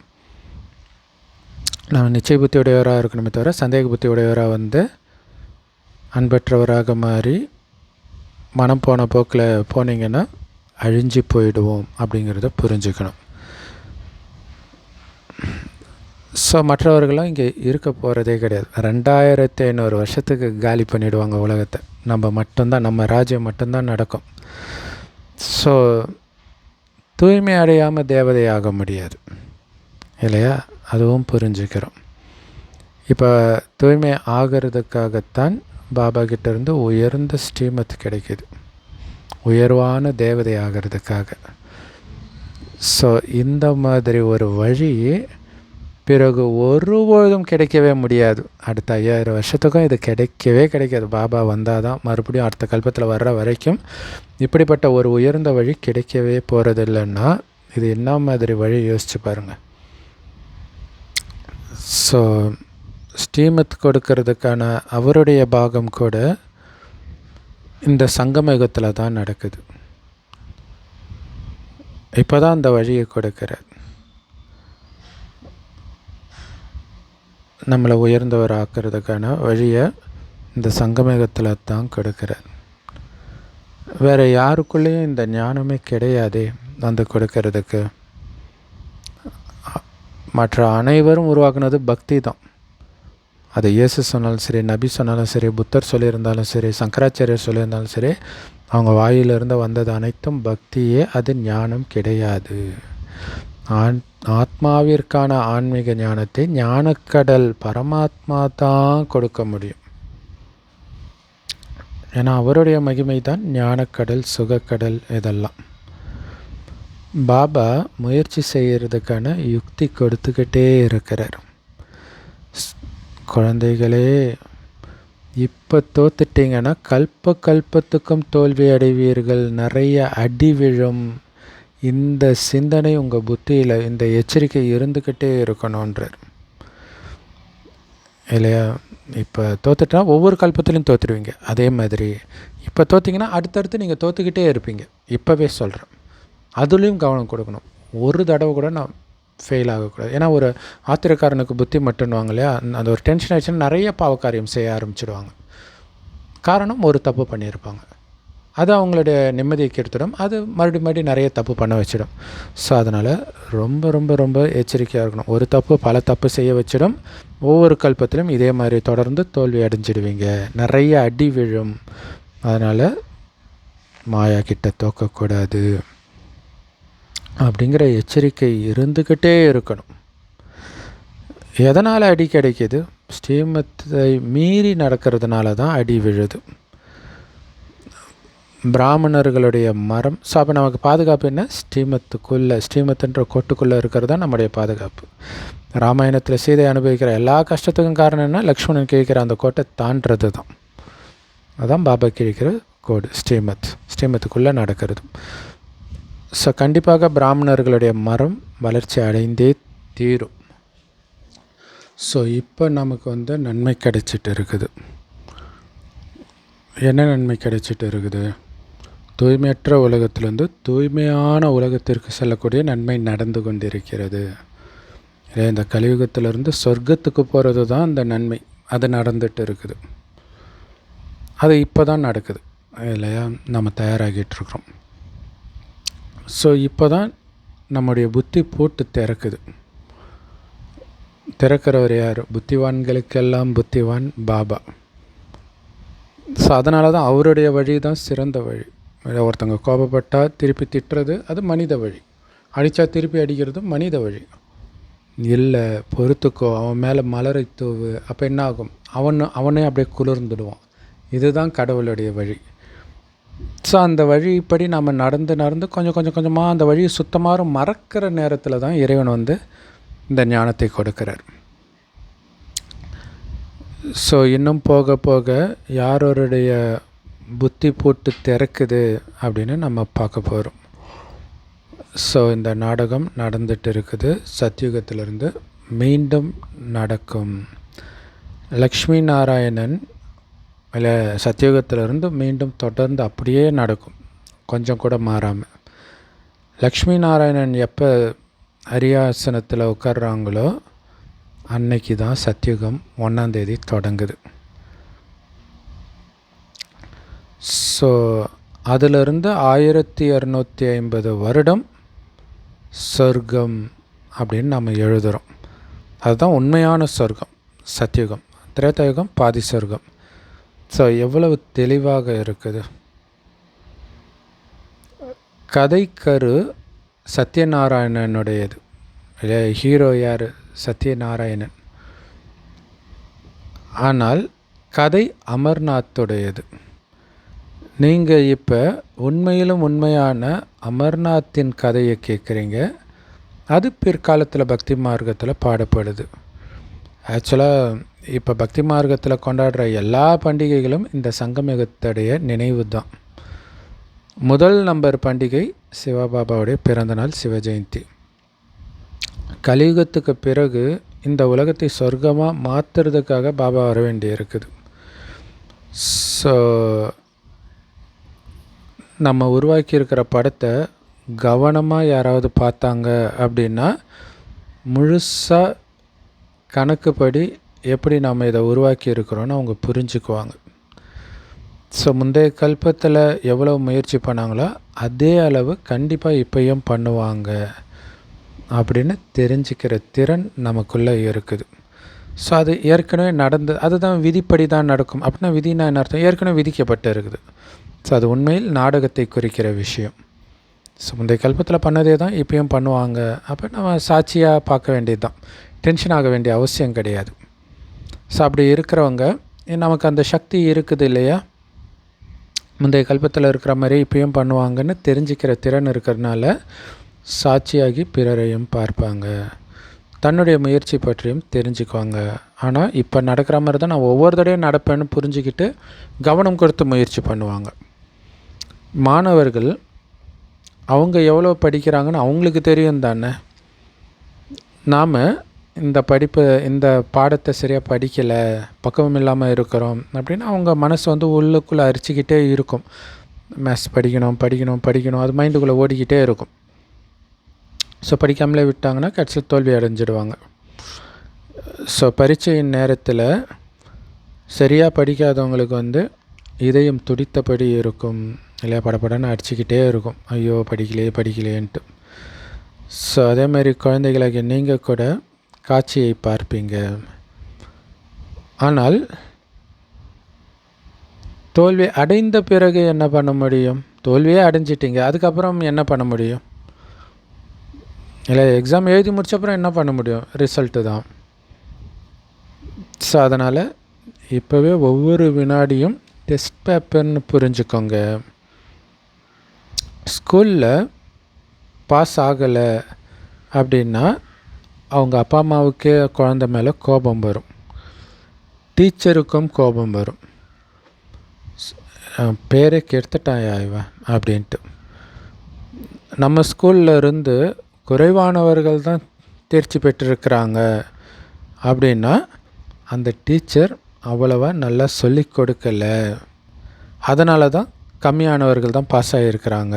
நம்ம நிச்சய புத்தி உடையவராக இருக்கணுமே தவிர சந்தேக புத்தி உடையவராக வந்து அன்பற்றவராக மாறி மனம் போன போக்கில் போனீங்கன்னா அழிஞ்சு போயிடுவோம் அப்படிங்கிறத புரிஞ்சுக்கணும். ஸோ மற்றவர்களும் இங்கே இருக்க போகிறதே கிடையாது. 2500 வருஷத்துக்கு காலி பண்ணிவிடுவாங்க உலகத்தை. நம்ம மட்டும்தான், நம்ம ராஜ்யம் மட்டும்தான் நடக்கும். ஸோ தூய்மை அடையாமல் தேவதை ஆக முடியாது இல்லையா? அதுவும் புரிஞ்சுக்கிறோம். இப்போ தூய்மை ஆகிறதுக்காகத்தான் பாபா கிட்டேருந்து உயர்ந்த ஸ்ரீமத் கிடைக்கிது, உயர்வான தேவதை ஆகிறதுக்காக. ஸோ இந்த மாதிரி ஒரு வழி பிறகு ஒருபொழுதும் கிடைக்கவே முடியாது. அடுத்த 5000 வருஷத்துக்கும் இது கிடைக்கவே கிடைக்காது. பாபா வந்தால் தான், மறுபடியும் அடுத்த கல்பத்தில் வர்ற வரைக்கும் இப்படிப்பட்ட ஒரு உயர்ந்த வழி கிடைக்கவே போகிறதில்லைன்னா இது என்ன மாதிரி வழி யோசிச்சு பாருங்கள். ஸோ ஸ்ரீமத் கொடுக்கறதுக்கான அவருடைய பாகம் கூட இந்த சங்கமயுகத்தில் தான் நடக்குது. இப்போ தான் அந்த வழியை கொடுக்கிறார். நம்மளை உயர்ந்தவர் ஆக்கிறதுக்கான வழியை இந்த சங்கமயுகத்தில் தான் கொடுக்கிறார். வேறு யாருக்குள்ளேயும் இந்த ஞானமே கிடையாதே வந்து கொடுக்கறதுக்கு. மற்ற அனைவரும் உருவாக்குனது பக்தி தான். அது இயேசு சொன்னாலும் சரி, நபி சொன்னாலும் சரி, புத்தர் சொல்லியிருந்தாலும் சரி, சங்கராச்சாரியர் சொல்லியிருந்தாலும் சரி, அவங்க வாயிலிருந்து வந்தது அனைத்தும் பக்தியே. அது ஞானம் கிடையாது. ஆத்மாவிற்கான ஆன்மீக ஞானத்தை ஞானக்கடல் பரமாத்மா தான் கொடுக்க முடியும். ஏன்னா அவருடைய மகிமை தான் ஞானக்கடல், சுகக்கடல். இதெல்லாம் பாபா முயற்சி செய்கிறதுக்கான யுக்தி கொடுத்துக்கிட்டே இருக்கிறார். குழந்தைகளே, இப்போ தோத்துட்டிங்கன்னா கல்பத்துக்கும் தோல்வி அடைவீர்கள், நிறைய அடி விழும். இந்த சிந்தனை உங்கள் புத்தியில், இந்த எச்சரிக்கை இருந்துக்கிட்டே இருக்கணுன்றார் இல்லையா? இப்போ தோத்துட்டா ஒவ்வொரு கல்பத்துலையும் தோற்றுடுவீங்க. அதே மாதிரி இப்போ தோற்றிங்கன்னா அடுத்தடுத்து நீங்கள் தோற்றுக்கிட்டே இருப்பீங்க. இப்போவே சொல்கிறேன், அதுலேயும் கவனம் கொடுக்கணும். ஒரு தடவை கூட நான் ஃபெயில் ஆகக்கூடாது. ஏன்னா ஒரு ஆத்திரக்காரனுக்கு புத்தி மட்டுன்னுவாங்க இல்லையா? அந்த ஒரு டென்ஷன் ஆகிடுச்சுன்னா நிறைய பாவக்காரியம் செய்ய ஆரம்பிச்சிடுவாங்க. காரணம், ஒரு தப்பு பண்ணியிருப்பாங்க. அது அவங்களுடைய நிம்மதியை கெடுத்துடும். அது மறுபடியும் நிறைய தப்பு பண்ண வச்சிடும். ஸோ அதனால் ரொம்ப ரொம்ப ரொம்ப எச்சரிக்கையாக இருக்கணும். ஒரு தப்பு பல தப்பு செய்ய வச்சிடும். ஒவ்வொரு கல்பத்திலும் இதே மாதிரி தொடர்ந்து தோல்வி அடைஞ்சிடுவீங்க, நிறைய அடி விழும். அதனால் மாயா கிட்ட தோக்கக்கூடாது அப்படிங்கிற எச்சரிக்கை இருந்துக்கிட்டே இருக்கணும். எதனால் அடி கிடைக்கிது? ஸ்ரீமத்தை மீறி நடக்கிறதுனால தான் அடி விழுது. பிராமணர்களுடைய மரம். ஸோ அப்போ நமக்கு பாதுகாப்பு என்ன? ஸ்ரீமத்துன்ற கோட்டுக்குள்ளே இருக்கிறது தான் நம்முடைய பாதுகாப்பு. ராமாயணத்தில் சீதை அனுபவிக்கிற எல்லா கஷ்டத்துக்கும் காரணம் என்ன? லக்ஷ்மணன் கிழிக்கிற அந்த கோட்டை தாண்டது தான். அதுதான் பாபா கிழிக்கிற கோடு. ஸ்ரீமத்துக்குள்ளே நடக்கிறது. ஸோ கண்டிப்பாக பிராமணர்களுடைய மரம் வளர்ச்சி அடைந்தே தீரும். ஸோ இப்போ நமக்கு வந்து நன்மை கிடைச்சிட்டு இருக்குது. என்ன நன்மை கிடைச்சிட்டு இருக்குது? தூய்மையற்ற உலகத்திலேருந்து தூய்மையான உலகத்திற்கு செல்லக்கூடிய நன்மை நடந்து கொண்டிருக்கிறது. இந்த கலியுகத்திலேருந்து சொர்க்கத்துக்கு போகிறது தான் அந்த நன்மை. அது நடந்துட்டு இருக்குது. அது இப்போ தான் நடக்குது இல்லையா? நம்ம தயாராகிட்டுருக்குறோம். ஸோ இப்போ தான் நம்முடைய புத்தி போட்டு திறக்குது. திறக்கிறவர் யார்? புத்திவான்களுக்கெல்லாம் புத்திவான் பாபா. ஸோ அதனால தான் அவருடைய வழி தான் சிறந்த வழி. ஒருத்தங்க கோபப்பட்டால் திருப்பி திட்டுறது அது மனித வழி. அடித்தா திருப்பி அடிக்கிறது மனித வழி. இல்லை, பொறுத்துக்கோ, அவன் மேலே மலரை தூவு. அப்போ என்ன ஆகும்? அவனே அப்படியே குளிர்ந்துடுவான். இதுதான் கடவுளுடைய வழி. ஸோ அந்த வழிப்படி நம்ம நடந்து கொஞ்சம் கொஞ்சமாக அந்த வழியை சுத்தமாக மறக்கிற நேரத்தில் தான் இறைவன் வந்து இந்த ஞானத்தை கொடுக்கிறார். ஸோ இன்னும் போக போக யாரோருடைய புத்தி போட்டு திறக்குது அப்படின்னு நம்ம பார்க்க போகிறோம். ஸோ இந்த நாடகம் நடந்துட்டு இருக்குது. சத்யுகத்திலிருந்து மீண்டும் நடக்கும். லக்ஷ்மி நாராயணன் இல்லை, சத்யுகத்திலிருந்து மீண்டும் தொடர்ந்து அப்படியே நடக்கும், கொஞ்சம் கூட மாறாமல். லக்ஷ்மி நாராயணன் எப்போ அரியாசனத்தில் உட்கார்றாங்களோ அன்னைக்கு தான் சத்யுகம் 1ஆம் தேதி தொடங்குது. ஸோ அதிலிருந்து 1250 வருடம் சொர்க்கம் அப்படின்னு நம்ம எழுதுகிறோம். அதுதான் உண்மையான சொர்க்கம், சத்யுகம். திரேதாயுகம் பாதி சொர்க்கம். ஸோ எவ்வளவு தெளிவாக இருக்குது. கதைக்கரு சத்யநாராயணனுடையது இல்லையா? ஹீரோ யார்? சத்யநாராயணன். ஆனால் கதை அமர்நாத்துடையது. நீங்கள் இப்போ உண்மையிலும் உண்மையான அமர்நாத்தின் கதையை கேட்குறீங்க. அது பிற்காலத்தில் பக்தி மார்க்கத்தில் பாடப்படுது. ஆக்சுவலாக இப்போ பக்தி மார்க்கத்தில் கொண்டாடுற எல்லா பண்டிகைகளும் இந்த சங்கமயுகத்துடைய நினைவு தான். முதல் நம்பர் பண்டிகை சிவபாபாவுடைய பிறந்தநாள், சிவ ஜெயந்தி. கலியுகத்துக்கு பிறகு இந்த உலகத்தை சொர்க்கமாக மாற்றுறதுக்காக பாபா வர வேண்டி இருக்குது. ஸோ நம்ம உருவாக்கியிருக்கிற படத்தை கவனமாக யாராவது பார்த்தாங்க அப்படின்னா முழுசாக கணக்குப்படி எப்படி நம்ம இதை உருவாக்கி இருக்கிறோன்னு அவங்க புரிஞ்சுக்குவாங்க. ஸோ முந்தைய கல்பத்தில் எவ்வளோ முயற்சி பண்ணாங்களோ அதே அளவு கண்டிப்பாக இப்போயும் பண்ணுவாங்க அப்படின்னு தெரிஞ்சுக்கிற திறன் நமக்குள்ளே இருக்குது. ஸோ அது ஏற்கனவே நடந்து, அதுதான் விதிப்படி தான் நடக்கும் அப்படின்னா விதினா என்ன அர்த்தம்? ஏற்கனவே விதிக்கப்பட்டு இருக்குது. ஸோ அது உண்மையில் நாடகத்தை குறிக்கிற விஷயம். ஸோ முந்தைய கல்பத்தில் பண்ணதே தான் இப்போயும் பண்ணுவாங்க. அப்போ நம்ம சாட்சியாக பார்க்க வேண்டியது தான், டென்ஷன் ஆக வேண்டிய அவசியம் கிடையாது. ஸோ அப்படி இருக்கிறவங்க நமக்கு அந்த சக்தி இருக்குது இல்லையா? முந்தைய கல்பத்தில் இருக்கிற மாதிரி இப்போயும் பண்ணுவாங்கன்னு தெரிஞ்சுக்கிற திறன் இருக்கிறதுனால சாட்சியாகி பிறரையும் பார்ப்பாங்க, தன்னுடைய முயற்சி பற்றியும் தெரிஞ்சுக்குவாங்க. ஆனால் இப்போ நடக்கிற மாதிரி தான் நான் ஒவ்வொரு தடையும் நடப்பேன்னு புரிஞ்சுக்கிட்டு கவனம் கொடுத்து முயற்சி பண்ணுவாங்க. மாணவர்கள் அவங்க எவ்வளோ படிக்கிறாங்கன்னு அவங்களுக்கு தெரியும் தானே. நாம் இந்த பாடத்தை சரியாக படிக்கலை, பக்குவம் இல்லாமல் இருக்கிறோம் அப்படின்னு அவங்க மனசு உள்ளுக்குள்ளே அரிச்சிக்கிட்டே இருக்கும். மேத்ஸ் படிக்கணும் படிக்கணும் படிக்கணும், அது மைண்டுக்குள்ளே ஓடிக்கிட்டே இருக்கும். ஸோ படிக்காமலே விட்டாங்கன்னா கடைசியில் தோல்வி அடைஞ்சிடுவாங்க. ஸோ பரீட்சையின் நேரத்தில் சரியாக படிக்காதவங்களுக்கு இதயம் துடித்தபடி இருக்கும் இல்லையா? படப்படன்னு அடிச்சுக்கிட்டே இருக்கும், ஐயோ படிக்கலையேன்ட்டு. ஸோ அதேமாதிரி குழந்தைகளாகிய நீங்கள் கூட காட்சியை பார்ப்பீங்க. ஆனால் தோல்வி அடைந்த பிறகு என்ன பண்ண முடியும்? தோல்வியே அடைஞ்சிட்டிங்க, அதுக்கப்புறம் என்ன பண்ண முடியும்? இல்லை, எக்ஸாம் எழுதி முடிச்சப்பறம் என்ன பண்ண முடியும்? ரிசல்ட்டு தான். ஸோ அதனால் இப்போவே ஒவ்வொரு வினாடியும் டெஸ்ட் பேப்பர்னு புரிஞ்சுக்கோங்க. ஸ்கூலில் பாஸ் ஆகலை அப்படின்னா அவங்க அப்பா அம்மாவுக்கே குழந்த மேலே கோபம் வரும், டீச்சருக்கும் கோபம் வரும். பேரே கெடுத்துட்டாயா இவன் அப்படின்ட்டு. நம்ம ஸ்கூலில் இருந்து குறைவானவர்கள் தான் தேர்ச்சி பெற்றிருக்கிறாங்க அப்படின்னா அந்த டீச்சர் அவ்வளவா நல்லா சொல்லி கொடுக்கலை, அதனால தான் கம்மியானவர்கள் தான் பாஸ் ஆகியிருக்கிறாங்க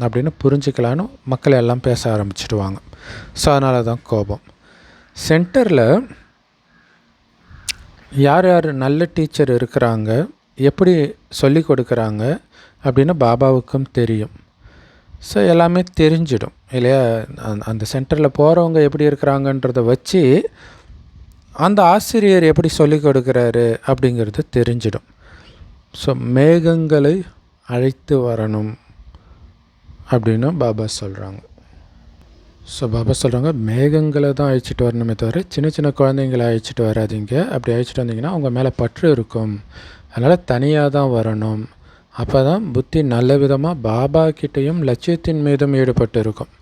அப்படின்னு புரிஞ்சுக்கலான்னு மக்கள் எல்லாம் பேச ஆரம்பிச்சிடுவாங்க. ஸோ அதனால தான் கோபம். சென்டரில் யார் யார் நல்ல டீச்சர் இருக்கிறாங்க, எப்படி சொல்லி கொடுக்குறாங்க அப்படின்னு பாபாவுக்கும் தெரியும். ஸோ எல்லாமே தெரிஞ்சிடும் இல்லையா? அந்த சென்டரில் போகிறவங்க எப்படி இருக்கிறாங்கன்றதை வச்சு அந்த ஆசிரியர் எப்படி சொல்லி கொடுக்குறாரு அப்படிங்கிறது தெரிஞ்சிடும். ஸோ மேகங்களை அழைத்து வரணும் அப்படின்னு பாபா சொல்கிறாங்க. ஸோ பாபா சொல்கிறாங்க, மேகங்களை தான் அழைச்சிட்டு வரணுமே தவிர சின்ன சின்ன குழந்தைங்களை அழைச்சிட்டு வராதிங்க. அப்படி அழைச்சிட்டு வந்தீங்கன்னா அவங்க மேலே பற்று இருக்கும், அதனால் தனியாக தான் வரணும். அப்போ தான் புத்தி நல்ல விதமாக பாபா கிட்டேயும் லட்சியத்தின் மீதும் ஈடுபட்டு இருக்கும்.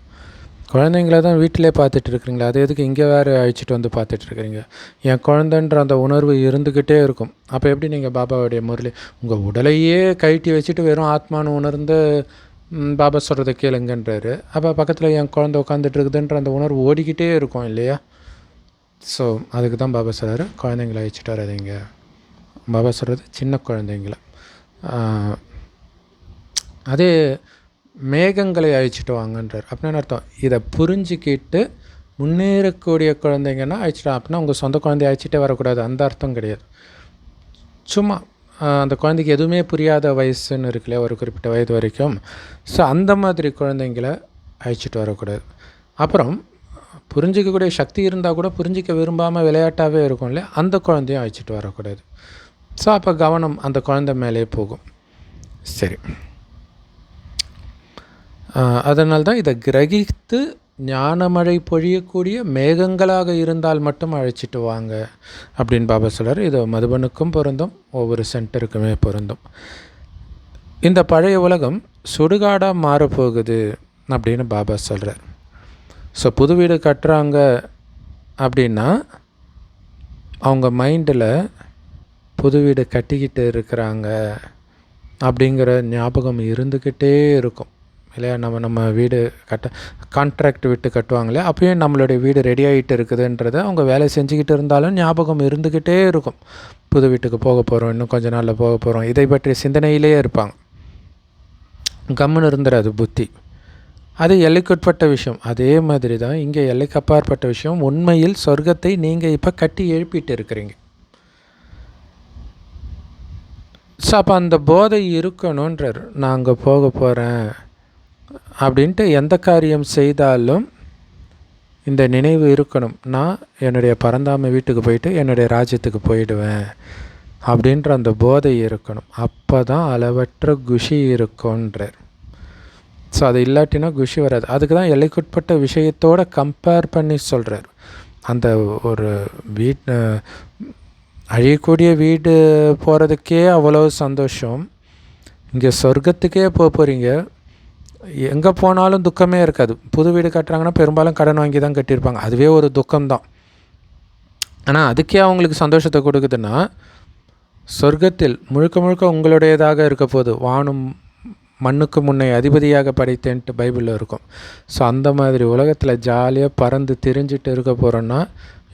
குழந்தைங்கள தான் வீட்டிலே பார்த்துட்டு இருக்கிறீங்களா, அது எதுக்கு இங்கே வேறு அழைச்சிட்டு வந்து பார்த்துட்ருக்குறீங்க? என் குழந்தைன்ற அந்த உணர்வு இருந்துக்கிட்டே இருக்கும். அப்போ எப்படி நீங்கள் பாபாவுடைய முரளி உங்கள் உடலையே கழட்டி வச்சுட்டு வெறும் ஆத்மானு உணர்ந்து பாபா சொல்கிறத கேளுங்கன்றாரு. அப்போ பக்கத்தில் என் குழந்தை உட்காந்துட்டு இருக்குதுன்ற அந்த உணர்வு ஓடிக்கிட்டே இருக்கும் இல்லையா? ஸோ அதுக்கு தான் பாபா சொல்கிறாரு, குழந்தைங்கள அழைச்சிட்டு வராதிங்க. பாபா சொல்கிறது சின்ன குழந்தைங்கள. அதே மேகங்களை அழிச்சிட்டு வாங்கன்றார். அப்படின்னு அர்த்தம் இதை புரிஞ்சிக்கிட்டு முன்னேறக்கூடிய குழந்தைங்கன்னா அழிச்சிட்டா. அப்படின்னா உங்கள் சொந்த குழந்தைய அழிச்சிட்டே வரக்கூடாது, அந்த அர்த்தம் கிடையாது. சும்மா அந்த குழந்தைக்கு எதுவுமே புரியாத வயசுன்னு இருக்குல்லையா, ஒரு குறிப்பிட்ட வயது வரைக்கும். ஸோ அந்த மாதிரி குழந்தைங்கள அழிச்சிட்டு வரக்கூடாது. அப்புறம் புரிஞ்சிக்கக்கூடிய சக்தி இருந்தால் கூட புரிஞ்சிக்க விரும்பாமல் விளையாட்டாகவே இருக்கும் இல்லையா, அந்த குழந்தையும் அழிச்சிட்டு வரக்கூடாது. ஸோ அப்போ கவனம் அந்த குழந்தை மேலே போகும். சரி, அதனால்தான் இதை கிரகித்து ஞானமழை பொழியக்கூடிய மேகங்களாக இருந்தால் மட்டும் அழைச்சிட்டு வாங்க அப்படின்னு பாபா சொல்கிறார். இது மதுபனுக்கும் பொருந்தும், ஒவ்வொரு சென்டருக்குமே பொருந்தும். இந்த பழைய உலகம் சுடுகாடாக மாறப்போகுது அப்படின்னு பாபா சொல்கிறார். ஸோ புது வீடு கட்டுறாங்க அப்படின்னா அவங்க மைண்டில் புது வீடு கட்டிக்கிட்டு இருக்கிறாங்க அப்படிங்கிற ஞாபகம் இருந்துக்கிட்டே இருக்கும் இல்லையா. நம்ம வீடு கான்ட்ராக்ட் விட்டு கட்டுவாங்களே, அப்பயும் நம்மளுடைய வீடு ரெடி ஆகிட்டு இருக்குதுன்றதை அவங்க வேலை செஞ்சுக்கிட்டு இருந்தாலும் ஞாபகம் இருந்துக்கிட்டே இருக்கும். புது வீட்டுக்கு போக போகிறோம், இன்னும் கொஞ்ச நாளில் போக போகிறோம், இதை பற்றிய சிந்தனையிலே இருப்பாங்க. கம்முன்னு இருந்துடாது புத்தி. அது எல்லைக்குட்பட்ட விஷயம். அதே மாதிரி தான் இங்கே எல்லைக்கு அப்பாற்பட்ட விஷயம். உண்மையில் சொர்க்கத்தை நீங்கள் இப்போ கட்டி எழுப்பிட்டு இருக்கிறீங்க. ஸோ அப்போ அந்த போதை இருக்கணுன்றார். நான் அங்கே போக போகிறேன் அப்படின்ட்டு எந்த காரியம் செய்தாலும் இந்த நினைவு இருக்கணும். நான் என்னுடைய பரந்தாம வீட்டுக்கு போயிட்டு என்னுடைய ராஜ்யத்துக்கு போயிடுவேன் அப்படின்ற அந்த போதை இருக்கணும். அப்போ தான் அளவற்ற குஷி இருக்குன்றார். ஸோ அது இல்லாட்டினா குஷி வராது. அதுக்கு தான் எல்லைக்குட்பட்ட விஷயத்தோடு கம்பேர் பண்ணி சொல்கிறார். அந்த ஒரு அழியக்கூடிய வீடு போகிறதுக்கே அவ்வளோ சந்தோஷம். இங்கே சொர்க்கத்துக்கே போகிறீங்க, எங்கே போனாலும் துக்கமே இருக்காது. புது வீடு கட்டுறாங்கன்னா பெரும்பாலும் கடன் வாங்கி தான் கட்டியிருப்பாங்க, அதுவே ஒரு துக்கம்தான். ஆனால் அதுக்கே அவங்களுக்கு சந்தோஷத்தை கொடுக்குதுன்னா சொர்க்கத்தில் முழுக்க முழுக்க உங்களுடையதாக இருக்க போது. வானும் மண்ணுக்கு முன்னே அதிபதியாக படைத்தேன்ட்டு பைபிளில் இருக்கும். ஸோ அந்த மாதிரி உலகத்தில் ஜாலியாக பறந்து திரிஞ்சிட்டு இருக்க போகிறோன்னா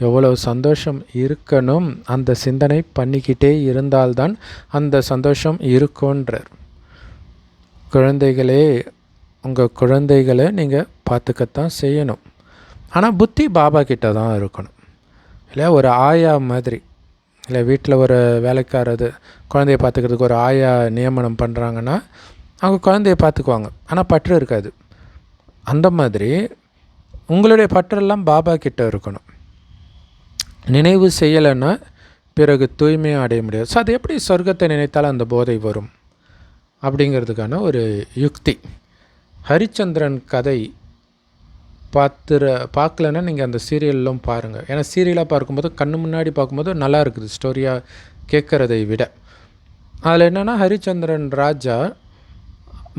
எவ்வளோ சந்தோஷம் இருக்கணும். அந்த சிந்தனை பண்ணிக்கிட்டே இருந்தால்தான் அந்த சந்தோஷம் இருக்குன்றார். குழந்தைகளே, உங்கள் குழந்தைகளை நீங்கள் பார்த்துக்கத்தான் செய்யணும். ஆனால் புத்தி பாபா கிட்ட தான் இருக்கணும் இல்லையா. ஒரு ஆயா மாதிரி இல்லை, வீட்டில் ஒரு வேலைக்காரது குழந்தைய பார்த்துக்கிறதுக்கு ஒரு ஆயா நியமனம் பண்ணுறாங்கன்னா அவங்க குழந்தைய பார்த்துக்குவாங்க, ஆனால் பற்று இருக்காது. அந்த மாதிரி உங்களுடைய பற்றெல்லாம் பாபா கிட்ட இருக்கணும். நினைவு செய்யலைன்னா பிறகு தூய்மையாக அடைய முடியாது. ஸோ அது எப்படி சொர்க்கத்தை நினைத்தால் அந்த போதை வரும் அப்படிங்கிறதுக்கான ஒரு யுக்தி. ஹரிச்சந்திரன் கதை பார்க்கலன்னா நீங்கள் அந்த சீரியல்லாம் பாருங்கள். ஏன்னா சீரியலாக பார்க்கும்போது கண்ணு முன்னாடி பார்க்கும்போது நல்லா இருக்குது ஸ்டோரியாக கேட்குறதை விட. அதில் என்னென்னா ஹரிச்சந்திரன் ராஜா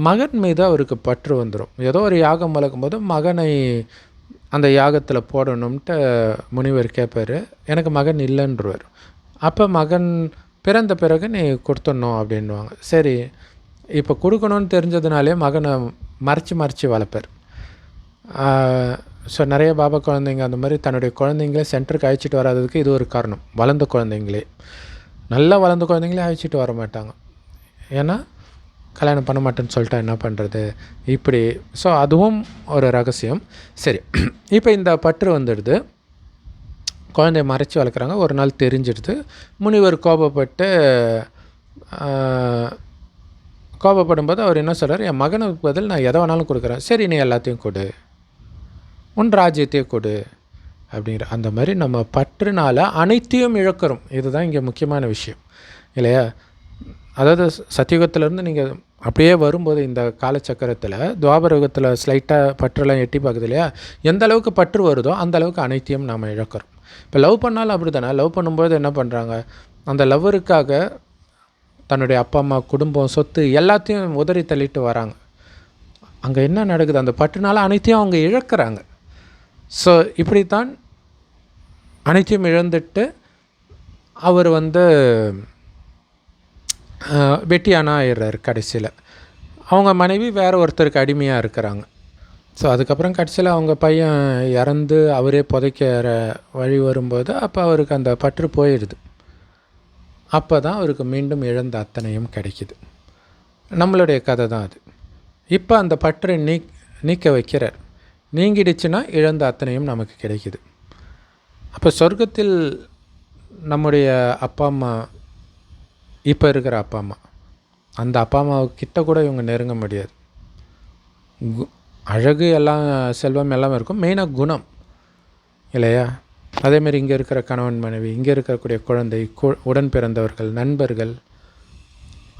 மகன் மீது அவருக்கு பற்று வந்துடும். ஏதோ ஒரு யாகம் வளர்க்கும்போது மகனை அந்த யாகத்தில் போடணும்ன்ட்டு முனிவர் கேட்பார். எனக்கு மகன் இல்லைன்றவர். அப்போ மகன் பிறந்த பிறகு நீ கொடுத்துடணும் அப்படின்வாங்க. சரி, இப்போ கொடுக்கணும்னு தெரிஞ்சதுனாலே மகனை மறைச்சி வளர்ப்பார். ஸோ நிறைய பாபா குழந்தைங்க அந்த மாதிரி தன்னுடைய குழந்தைங்களே சென்டருக்கு அழைச்சிட்டு வராததுக்கு இது ஒரு காரணம். வளர்ந்த குழந்தைங்களே, நல்லா வளர்ந்த குழந்தைங்களே அழைச்சிட்டு வர மாட்டாங்க. ஏன்னா கல்யாணம் பண்ண மாட்டேன்னு சொல்லிட்டா என்ன பண்ணுறது இப்படி. ஸோ அதுவும் ஒரு ரகசியம். சரி, இப்போ இந்த பற்று வந்துடுது, குழந்தைய மறைச்சி வளர்க்குறாங்க. ஒரு நாள் தெரிஞ்சிடுது. முனிவர் கோபப்படும்போது அவர் என்ன சொல்கிறார், என் மகனுக்கு பதில் நான் எதை வேணாலும் கொடுக்குறேன், சரி நீ எல்லாத்தையும் கொடு, உன் ராஜ்யத்தையே கொடு அப்படிங்கிற. அந்த மாதிரி நம்ம பற்றுனால அனைத்தையும் இழக்கிறோம். இதுதான் இங்கே முக்கியமான விஷயம் இல்லையா. அதாவது சத்தியுகத்திலேருந்து நீங்கள் அப்படியே வரும்போது இந்த காலச்சக்கரத்தில் துவாபர யுகத்தில் ஸ்லைட்டாக பற்றெல்லாம் எட்டி பார்க்குது இல்லையா. எந்த அளவுக்கு பற்று வருதோ அந்த அளவுக்கு அனைத்தையும் நாம் இழக்கிறோம். இப்போ லவ் பண்ணாலும் அப்படி தானே. லவ் பண்ணும்போது என்ன பண்ணுறாங்க, அந்த லவ்வருக்காக தன்னுடைய அப்பா அம்மா குடும்பம் சொத்து எல்லாத்தையும் உதறி தள்ளிட்டு வராங்க. அங்கே என்ன நடக்குது, அந்த பற்றுனால அனைத்தையும் அவங்க இழக்கிறாங்க. ஸோ இப்படித்தான் அனைத்தையும் இழந்துட்டு அவர் வெட்டியானா ஆயிடுறாரு கடைசியில். அவங்க மனைவி வேறு ஒருத்தருக்கு அடிமையாக இருக்கிறாங்க. ஸோ அதுக்கப்புறம் கடைசியில் அவங்க பையன் இறந்து அவரே புதைக்கிற வழி வரும்போது அப்போ அவருக்கு அந்த பற்று போயிடுது. அப்போ தான் அவருக்கு மீண்டும் இழந்த அத்தனையும் கிடைக்கிது. நம்மளுடைய கதை தான் அது. இப்போ அந்த பற்றை நீக்க வைக்கிறார். நீங்கிடுச்சுன்னா இழந்த அத்தனையும் நமக்கு கிடைக்குது. அப்போ சொர்க்கத்தில் நம்முடைய அப்பா அம்மா, இப்போ இருக்கிற அப்பா அம்மா, அந்த அப்பா அம்மாவுக்கிட்ட கூட இவங்க நெருங்க முடியாது. அழகு எல்லாம் செல்வம் எல்லாம் இருக்கும், மெயினாக குணம் இல்லையா? அதேமாரி இங்கே இருக்கிற கணவன் மனைவி, இங்கே இருக்கக்கூடிய குழந்தை, உடன் பிறந்தவர்கள், நண்பர்கள்,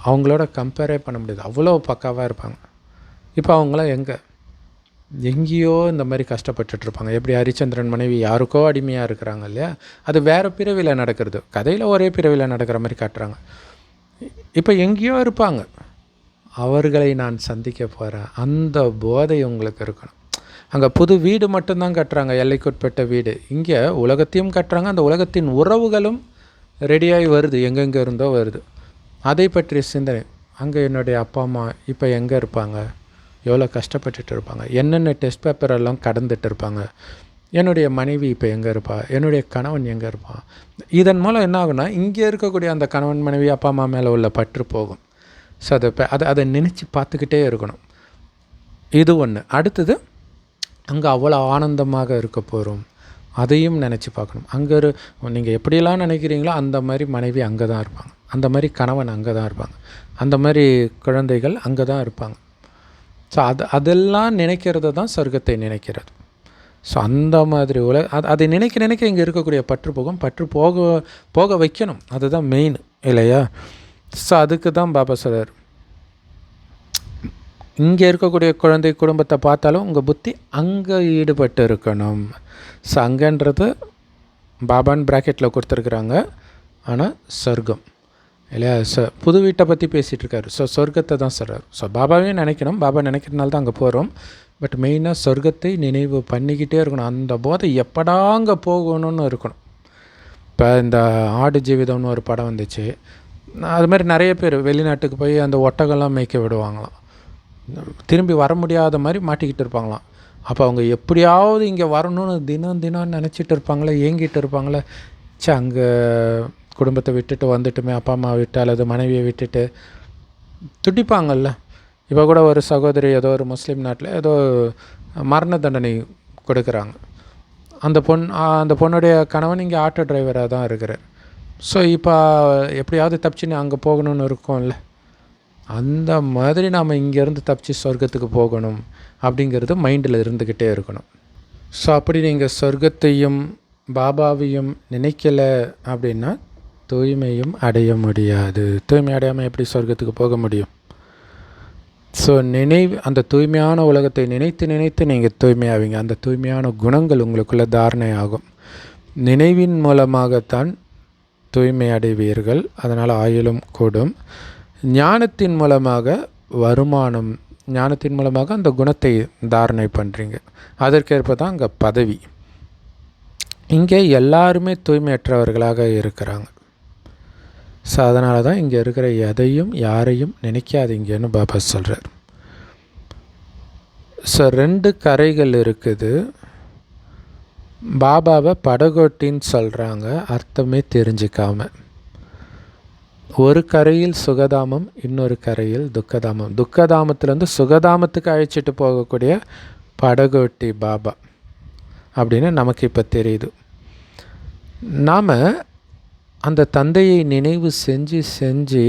அவங்களோட கம்பேரே பண்ண முடியாது, அவ்வளோ பக்காவாக இருப்பாங்க. இப்போ அவங்களாம் எங்கேயோ இந்த மாதிரி கஷ்டப்பட்டுட்ருப்பாங்க. எப்படி ஹரிச்சந்திரன் மனைவி யாருக்கோ அடிமையாக இருக்கிறாங்க இல்லையா? அது வேறு பிறவியில் நடக்கிறது, கதையில் ஒரே பிறவியில் நடக்கிற மாதிரி காட்டுறாங்க. இப்போ எங்கேயோ இருப்பாங்க, அவர்களை நான் சந்திக்க போகிறேன், அந்த போதை உங்களுக்கு இருக்கணும். அங்கே புது வீடு மட்டும்தான் கட்டுறாங்க, எல்லைக்குட்பட்ட வீடு. இங்கே உலகத்தையும் கட்டுறாங்க, அந்த உலகத்தின் உறவுகளும் ரெடியாகி வருது, எங்கெங்கே இருந்தோ வருது. அதை பற்றிய சிந்தனை. அங்கே என்னுடைய அப்பா அம்மா இப்போ எங்கே இருப்பாங்க, எவ்வளோ கஷ்டப்பட்டுட்டு இருப்பாங்க, என்னென்ன டெஸ்ட் பேப்பரெல்லாம் கடந்துட்டு இருப்பாங்க, என்னுடைய மனைவி இப்போ எங்கே இருப்பா, என்னுடைய கணவன் எங்கே இருப்பான். இதன் மூலம் என்ன ஆகுனா, இங்கே இருக்கக்கூடிய அந்த கணவன் மனைவி அப்பா அம்மா மேலே உள்ள பற்று போகும். ஸோ அதை நினச்சி பார்த்துக்கிட்டே இருக்கணும். இது ஒன்று. அடுத்தது, அங்கே அவ்வளோ ஆனந்தமாக இருக்க போகிறோம், அதையும் நினச்சி பார்க்கணும். அங்கே நீங்கள் எப்படியெல்லாம் நினைக்கிறீங்களோ அந்த மாதிரி மனைவி அங்கே தான் இருப்பாங்க, அந்த மாதிரி கணவன் அங்கே தான் இருப்பாங்க, அந்த மாதிரி குழந்தைகள் அங்கே தான் இருப்பாங்க. ஸோ அதெல்லாம் நினைக்கிறது தான் சொர்க்கத்தை நினைக்கிறது. ஸோ அந்த மாதிரி அதை நினைக்க இங்கே இருக்கக்கூடிய பற்று போகும். பற்று போக வைக்கணும், அதுதான் மெயின் இல்லையா? ஸோ அதுக்கு தான் பாபா சொல்றார், இங்கே இருக்கக்கூடிய குழந்தை குடும்பத்தை பார்த்தாலும் உங்கள் புத்தி அங்கே ஈடுபட்டு இருக்கணும். ஸோ அங்கன்றது பாபான்னு ப்ராக்கெட்டில் கொடுத்துருக்குறாங்க, ஆனால் சொர்க்கம் இல்லையா? புது வீட்டை பற்றி பேசிகிட்டு இருக்காரு. ஸோ சொர்க்கத்தை தான் சொல்கிறார். ஸோ பாபாவே நினைக்கணும், பாபா நினைக்கிறதுனால தான் அங்கே போகிறோம். பட் மெயினாக சொர்க்கத்தை நினைவு பண்ணிக்கிட்டே இருக்கணும். அந்த போதை எப்படா அங்கே போகணும்னு இருக்கணும். இப்போ இந்த ஆடு ஜீவிதம்னு ஒரு படம் வந்துச்சு, அது மாதிரி நிறைய பேர் வெளிநாட்டுக்கு போய் அந்த ஒட்டகம்லாம் மேய்க்க விடுவாங்களாம், திரும்பி வர முடியாத மாதிரி மாட்டிக்கிட்டு இருப்பாங்களாம். அப்போ அவங்க எப்படியாவது இங்கே வரணும்னு தினம் நினச்சிட்டு இருப்பாங்களே, ஏங்கிட்டு இருப்பாங்களே. அங்கே குடும்பத்தை விட்டுட்டு வந்துட்டுமே, அப்பா அம்மா விட்டு அல்லது மனைவியை விட்டுட்டு துடிப்பாங்கள்ல. இப்போ கூட ஒரு சகோதரி ஏதோ ஒரு முஸ்லீம் நாட்டில் ஏதோ மரண தண்டனை கொடுக்குறாங்க. அந்த பொண்ணுடைய கணவன் இங்கே ஆட்டோ டிரைவராக தான் இருக்கிறார். ஸோ இப்போ எப்படியாவது தப்பிச்சுன்னு அங்கே போகணுன்னு இருக்கும்ல, அந்த மாதிரி நாம் இங்கேருந்து தப்பிச்சு சொர்க்கத்துக்கு போகணும் அப்படிங்கிறது மைண்டில் இருந்துக்கிட்டே இருக்கணும். ஸோ அப்படி நீங்கள் சொர்க்கத்தையும் பாபாவையும் நினைக்கலை அப்படின்னா தூய்மையும் அடைய முடியாது. தூய்மை அடையாமல் எப்படி சொர்க்கத்துக்கு போக முடியும்? ஸோ அந்த தூய்மையான உலகத்தை நினைத்து நீங்கள் தூய்மையாவீங்க. அந்த தூய்மையான குணங்கள் உங்களுக்குள்ள தாரணை ஆகும். நினைவின் மூலமாகத்தான் தூய்மை அடைவீர்கள், அதனால் ஆயுளும் கூடும். ஞானத்தின் மூலமாக வருமானம், ஞானத்தின் மூலமாக அந்த குணத்தை தாரணை பண்ணுறீங்க, அதற்கேற்ப தான் அங்கே பதவி. இங்கே எல்லாருமே தூய்மையற்றவர்களாக இருக்கிறாங்க. ஸோ அதனால தான் இங்கே இருக்கிற எதையும் யாரையும் நினைக்காதீங்கன்னு பாபா சொல்கிறார். ஸோ 2 கரைகள் இருக்குது. பாபாவை படகோட்டின்னு சொல்கிறாங்க, அர்த்தமே தெரிஞ்சிக்காம. ஒரு கரையில் சுகதாமம், இன்னொரு கரையில் துக்கதாமம். துக்கதாமத்துலேருந்து சுகதாமத்துக்கு அழைச்சிட்டு போகக்கூடிய படகோட்டி பாபா அப்படின்னு நமக்கு இப்போ தெரியுது. நாம் அந்த தந்தையை நினைவு செஞ்சு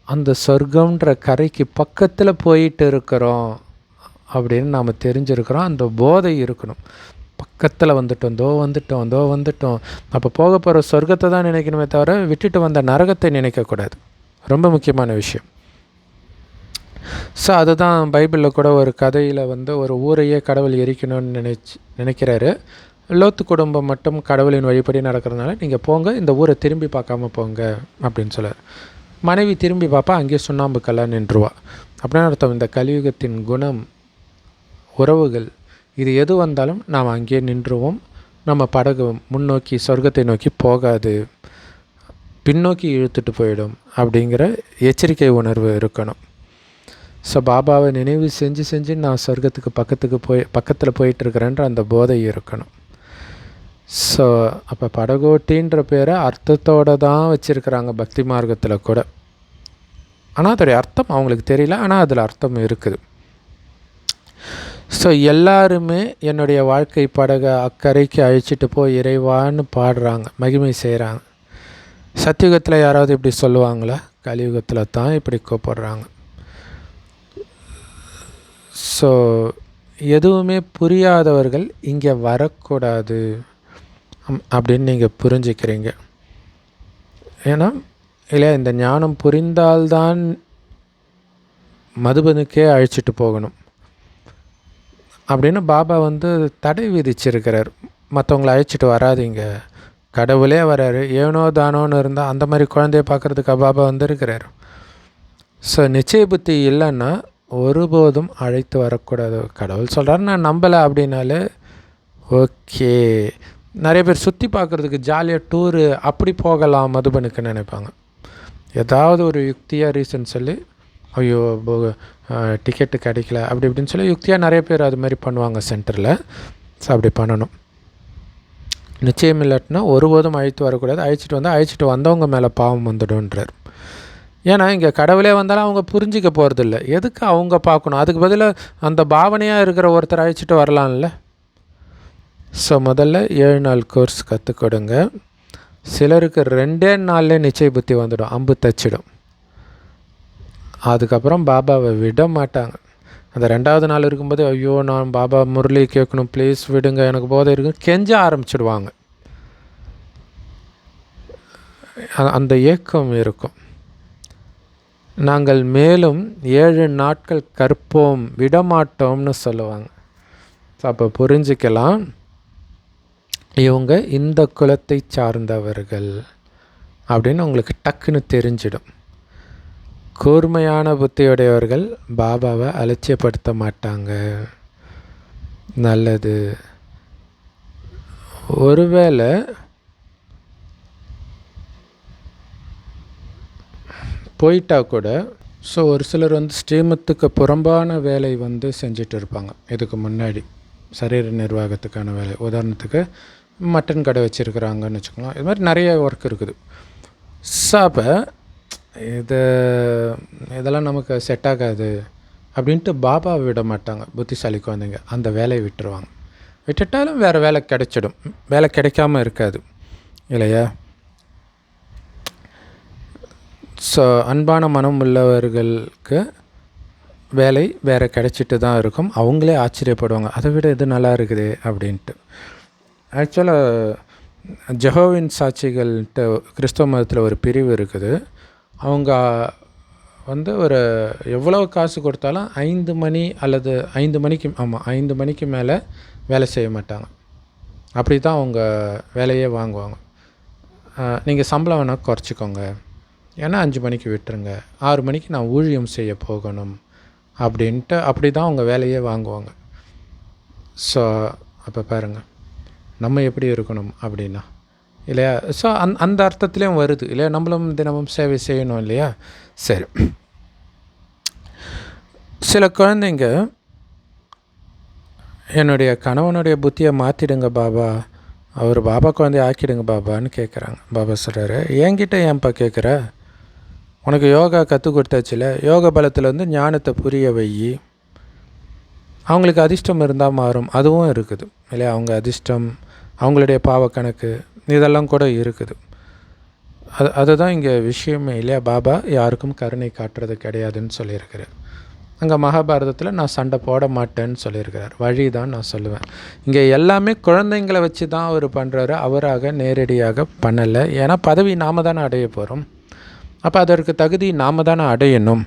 அந்த சொர்க்கம்ன்ற கரைக்கு பக்கத்தில் போயிட்டு இருக்கிறோம் அப்படின்னு நாம் தெரிஞ்சிருக்கிறோம். அந்த போதை இருக்கணும். பக்கத்தில் வந்துட்டோம். அப்போ போக போகிற சொர்க்கத்தை தான் நினைக்கணுமே தவிர விட்டுட்டு வந்த நரகத்தை நினைக்கக்கூடாது. ரொம்ப முக்கியமான விஷயம். ஸோ அதுதான் பைபிளில் கூட ஒரு கதையில் ஒரு ஊரையே கடவுள் எரிக்கணும்னு நினைக்கிறாரு. லோத்து குடும்பம் மட்டும் கடவுளின் வழிபடி நடக்கிறதுனால நீங்கள் போங்க, இந்த ஊரை திரும்பி பார்க்காம போங்க அப்படின்னு சொல்கிறார். மனைவி திரும்பி பார்ப்பா, அங்கேயே சுண்ணாம்புக்கெல்லாம் நின்றுவா. அப்படின்னு அர்த்தம், இந்த கலியுகத்தின் குணம், உறவுகள், இது எது வந்தாலும் நாம் அங்கேயே நின்றுவோம். நம்ம படகு முன்னோக்கி சொர்க்கத்தை நோக்கி போகாது, பின்னோக்கி இழுத்துட்டு போயிடும் அப்படிங்கிற எச்சரிக்கை உணர்வு இருக்கணும். ஸோ பாபாவை நினைவு செஞ்சு நான் சொர்க்கத்துக்கு பக்கத்தில் போயிட்டுருக்கிறேன்ற அந்த போதை இருக்கணும். ஸோ அப்போ படகோட்டின்ற பேரை அர்த்தத்தோடு தான் வச்சுருக்கிறாங்க பக்தி மார்க்கத்தில் கூட. ஆனால் அதோடைய அர்த்தம் அவங்களுக்கு தெரியல, ஆனால் அதில் அர்த்தம் இருக்குது. ஸோ எல்லாருமே என்னுடைய வாழ்க்கை படகை அக்கறைக்கு அழைச்சிட்டு போய் இறைவான்னு பாடுறாங்க, மகிமை செய்கிறாங்க. சத்தியுகத்தில் யாராவது இப்படி சொல்லுவாங்களா? கலியுகத்தில் தான் இப்படி கூப்பிடுறாங்க. ஸோ எதுவுமே புரியாதவர்கள் இங்கே வரக்கூடாது அப்படின்னு நீங்கள் புரிஞ்சுக்கிறீங்க. ஏன்னா இல்லையா, இந்த ஞானம் புரிந்தால்தான் மதுபனுக்கே அழைச்சிட்டு போகணும் அப்படின்னு பாபா தடை விதிச்சிருக்கிறார். மற்றவங்களை அழைச்சிட்டு வராதிங்க, கடவுளே வராரு, ஏனோ தானோன்னு இருந்தால் அந்த மாதிரி குழந்தைய பார்க்குறதுக்கு பாபா இருக்கிறார். ஸோ நிச்சய புத்தி இல்லைன்னா ஒருபோதும் அழைத்து வரக்கூடாது. கடவுள் சொல்கிறாரு, நான் நம்பலை அப்படின்னாலே ஓகே. நிறைய பேர் சுற்றி பார்க்குறதுக்கு ஜாலியாக டூரு அப்படி போகலாம் மதுபனுக்கு நினைப்பாங்க. ஏதாவது ஒரு யுக்தியாக ரீசன் சொல்லி, ஐயோ டிக்கெட்டு கிடைக்கல அப்படி இப்படின்னு சொல்லி யுக்தியாக நிறைய பேர் அது மாதிரி பண்ணுவாங்க சென்டரில். ஸோ அப்படி பண்ணணும். நிச்சயம் இல்லாட்டினா ஒருபோதும் அழைத்து வரக்கூடாது. அழைச்சிட்டு வந்தவங்க மேலே பாவம் வந்துடும்ன்றார். ஏன்னா இங்கே கடவுளே வந்தாலும் அவங்க புரிஞ்சிக்க போகிறதில்ல. எதுக்கு அவங்க பார்க்கணும்? அதுக்கு பதிலாக அந்த பாவனையாக இருக்கிற ஒருத்தர் அழைச்சிட்டு வரலாம்ல. ஸோ முதல்ல 7 நாள் கோர்ஸ் கற்றுக் கொடுங்க. சிலருக்கு 2 நாள்லேயே நிச்சய புத்தி வந்துடும், அம்பு தச்சிடும். அதுக்கப்புறம் பாபாவை விட மாட்டாங்க. அந்த 2வது நாள் இருக்கும்போது, ஐயோ நான் பாபா முரளி கேட்கணும், ப்ளீஸ் விடுங்க, எனக்கு போதை இருக்குன்னு கெஞ்ச ஆரம்பிச்சிடுவாங்க. அந்த ஏக்கம் இருக்கும். நாங்கள் மேலும் 7 நாட்கள் கற்போம், விடமாட்டோம்னு சொல்லுவாங்க. ஸோ அப்போ புரிஞ்சிக்கலாம், இவங்க இந்த குலத்தை சார்ந்தவர்கள் அப்படின்னு உங்களுக்கு டக்குன்னு தெரிஞ்சிடும். கூர்மையான புத்தியுடையவர்கள் பாபாவை அலட்சியப்படுத்த மாட்டாங்க. நல்லது. ஒருவேளை போயிட்டா கூட, ஸோ ஒரு சிலர் ஸ்ரீமத்துக்கு புறம்பான வேலை செஞ்சிட்டு இருப்பாங்க. இதுக்கு முன்னாடி சரீர நிர்வாகத்துக்கான வேலை, உதாரணத்துக்கு மட்டன் கடை வச்சுருக்குறாங்கன்னு வச்சுக்கலாம். இது மாதிரி நிறைய ஒர்க் இருக்குது. ஸோ அப்போ இதெல்லாம் நமக்கு செட் ஆகாது அப்படின்ட்டு பாபா விட மாட்டாங்க. புத்திசாலி குழந்தைங்க அந்த வேலையை விட்டுருவாங்க. விட்டுட்டாலும் வேறு வேலை கிடைச்சிடும், வேலை கிடைக்காமல் இருக்காது இல்லையா? ஸோ அன்பான மனம் உள்ளவர்களுக்கு வேலை வேறு கிடைச்சிட்டு தான் இருக்கும். அவங்களே ஆச்சரியப்படுவாங்க, அதை விட இது நல்லா இருக்குது அப்படின்ட்டு. ஆக்சுவலாக ஜெகோவின் சாட்சிகள்ன்ட்டு கிறிஸ்தவ மதத்தில் ஒரு பிரிவு இருக்குது. அவங்க ஒரு எவ்வளோ காசு கொடுத்தாலும் 5 மணி அல்லது 5 மணிக்கு 5 மணிக்கு மேலே வேலை செய்ய மாட்டாங்க. அப்படி தான் அவங்க வேலையே வாங்குவாங்க. நீங்கள் சம்பளம் வேணால் குறைச்சிக்கோங்க, ஏன்னா 5 மணிக்கு விட்டுருங்க, 6 மணிக்கு நான் ஊழியம் செய்ய போகணும் அப்படின்ட்டு அப்படி தான் அவங்க வேலையே வாங்குவாங்க. ஸோ அப்போ பாருங்கள் நம்ம எப்படி இருக்கணும் அப்படின்னா இல்லையா? ஸோ அந்த அர்த்தத்துலேயும் வருது இல்லையா? நம்மளும் தினமும் சேவை செய்யணும் இல்லையா? சரி, சில குழந்தைங்க என்னுடைய கணவனுடைய புத்தியை மாற்றிடுங்க பாபா, அவர் பாபா குழந்தைய ஆக்கிடுங்க பாபான்னு கேட்குறாங்க. பாபா சொல்கிறாரு, என்கிட்ட ஏன்ப்பா கேட்குற? உனக்கு யோகா கற்றுக் கொடுத்தாச்சுல, யோக பலத்தில் ஞானத்தை புரிய வை. அவங்களுக்கு அதிர்ஷ்டம் இருந்தால் மாறும், அதுவும் இருக்குது இல்லையா? அவங்க அதிர்ஷ்டம், அவங்களுடைய பாவக்கணக்கு இதெல்லாம் கூட இருக்குது. அதுதான் இங்கே விஷயமே இல்லையா? பாபா யாருக்கும் கருணை காட்டுறது கிடையாதுன்னு சொல்லியிருக்கிறார். அங்கே மகாபாரதத்தில் நான் சண்டை போட மாட்டேன்னு சொல்லியிருக்கிறார். வழி தான் நான் சொல்லுவேன். இங்கே எல்லாமே குழந்தைங்களை வச்சு தான் அவர் பண்ணுறாரு, அவராக நேரடியாக பண்ணலை. ஏன்னா பதவி நாம் தானே அடைய போகிறோம். அப்போ அதற்கு தகுதி நாம் தானே அடையணும்.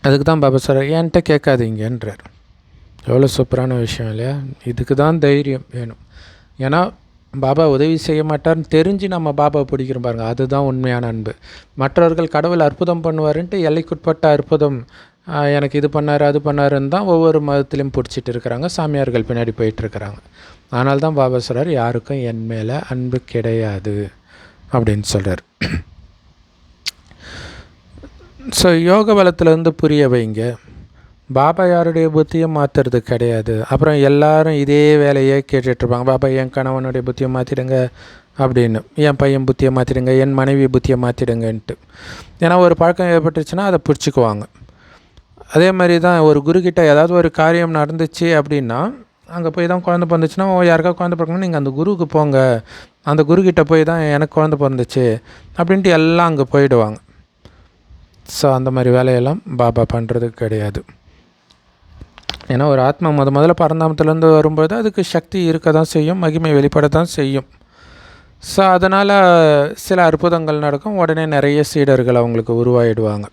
அதுக்கு தான் பாபா சொல்கிறார், என்கிட்ட கேட்காதீங்கன்றார். எவ்வளோ சூப்பரான விஷயம் இல்லையா? இதுக்கு தான் தைரியம் வேணும். ஏன்னா பாபா உதவி செய்ய மாட்டார்னு தெரிஞ்சு நம்ம பாபாவை பிடிக்கிறோம் பாருங்கள், அதுதான் உண்மையான அன்பு. மற்றவர்கள் கடவுள் அற்புதம் பண்ணுவாருன்ட்டு எல்லைக்குட்பட்ட அற்புதம், எனக்கு இது பண்ணார் அது பண்ணாருன்னு தான் ஒவ்வொரு மதத்துலேயும் பிடிச்சிட்டு இருக்கிறாங்க, சாமியார்கள் பின்னாடி போயிட்டுருக்கிறாங்க. ஆனால் தான் பாபா சொல்கிறார், யாருக்கும் என் மேலே அன்பு கிடையாது அப்படின்னு சொல்கிறார். ஸோ யோக பலத்திலேருந்து புரிய வைங்க, பாபா யாருடைய புத்தியை மாற்றுறது கிடையாது. அப்புறம் எல்லாரும் இதே வேலையே கேட்டுட்ருப்பாங்க, பாபா என் கணவனுடைய புத்தியை மாற்றிடுங்க அப்படின்னு, என் பையன் புத்தியை மாற்றிடுங்க, என் மனைவி புத்தியை மாற்றிடுங்கன்ட்டு. ஏன்னா ஒரு பழக்கம் ஏற்பட்டுச்சுன்னா அதை பிடிச்சிக்குவாங்க. அதே மாதிரி தான் ஒரு குருக்கிட்ட ஏதாவது ஒரு காரியம் நடந்துச்சு அப்படின்னா அங்கே போய் தான் குழந்தை பிறந்துச்சுன்னா யாருக்கா குழந்தை பிறக்கணும், நீங்கள் அந்த குருவுக்கு போங்க, அந்த குருக்கிட்ட போய் தான் எனக்கு குழந்தை பிறந்துச்சு அப்படின்ட்டு எல்லாம் அங்கே போயிடுவாங்க. ஸோ அந்த மாதிரி வேலையெல்லாம் பாபா பண்ணுறது கிடையாது. ஏன்னா ஒரு ஆத்மா முதல்ல பரந்தாமத்துலேருந்து வரும்போது அதுக்கு சக்தி இருக்க தான் செய்யும், மகிமை வெளிப்பட தான் செய்யும். ஸோ அதனால் சில அற்புதங்கள் நடக்கும், உடனே நிறைய சீடர்கள் அவங்களுக்கு உருவாயிடுவாங்க.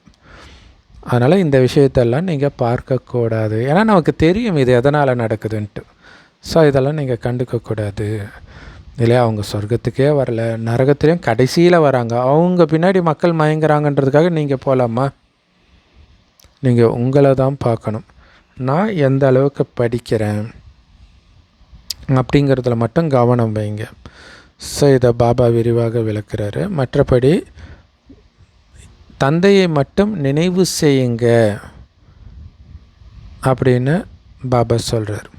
அதனால் இந்த விஷயத்தெல்லாம் நீங்கள் பார்க்கக்கூடாது. ஏன்னா நமக்கு தெரியும் இது எதனால் நடக்குதுன்ட்டு. ஸோ இதெல்லாம் நீங்கள் கண்டுக்கக்கூடாது இல்லையா. அவங்க சொர்க்கத்துக்கே வரல, நரகத்துலேயும் கடைசியில் வராங்க, அவங்க பின்னாடி மக்கள் மயங்குறாங்கன்றதுக்காக நீங்கள் போகலாமா? நீங்கள் உங்களை தான் பார்க்கணும். நான் எந்த அளவுக்கு படிக்கிறேன் அப்படிங்கிறதுல மட்டும் கவனம் வைங்க. ஸோ இதை பாபா விரிவாக விளக்குறாரு. மற்றபடி தந்தையை மட்டும் நினைவு செய்யுங்க அப்படின்னு பாபா சொல்கிறார்.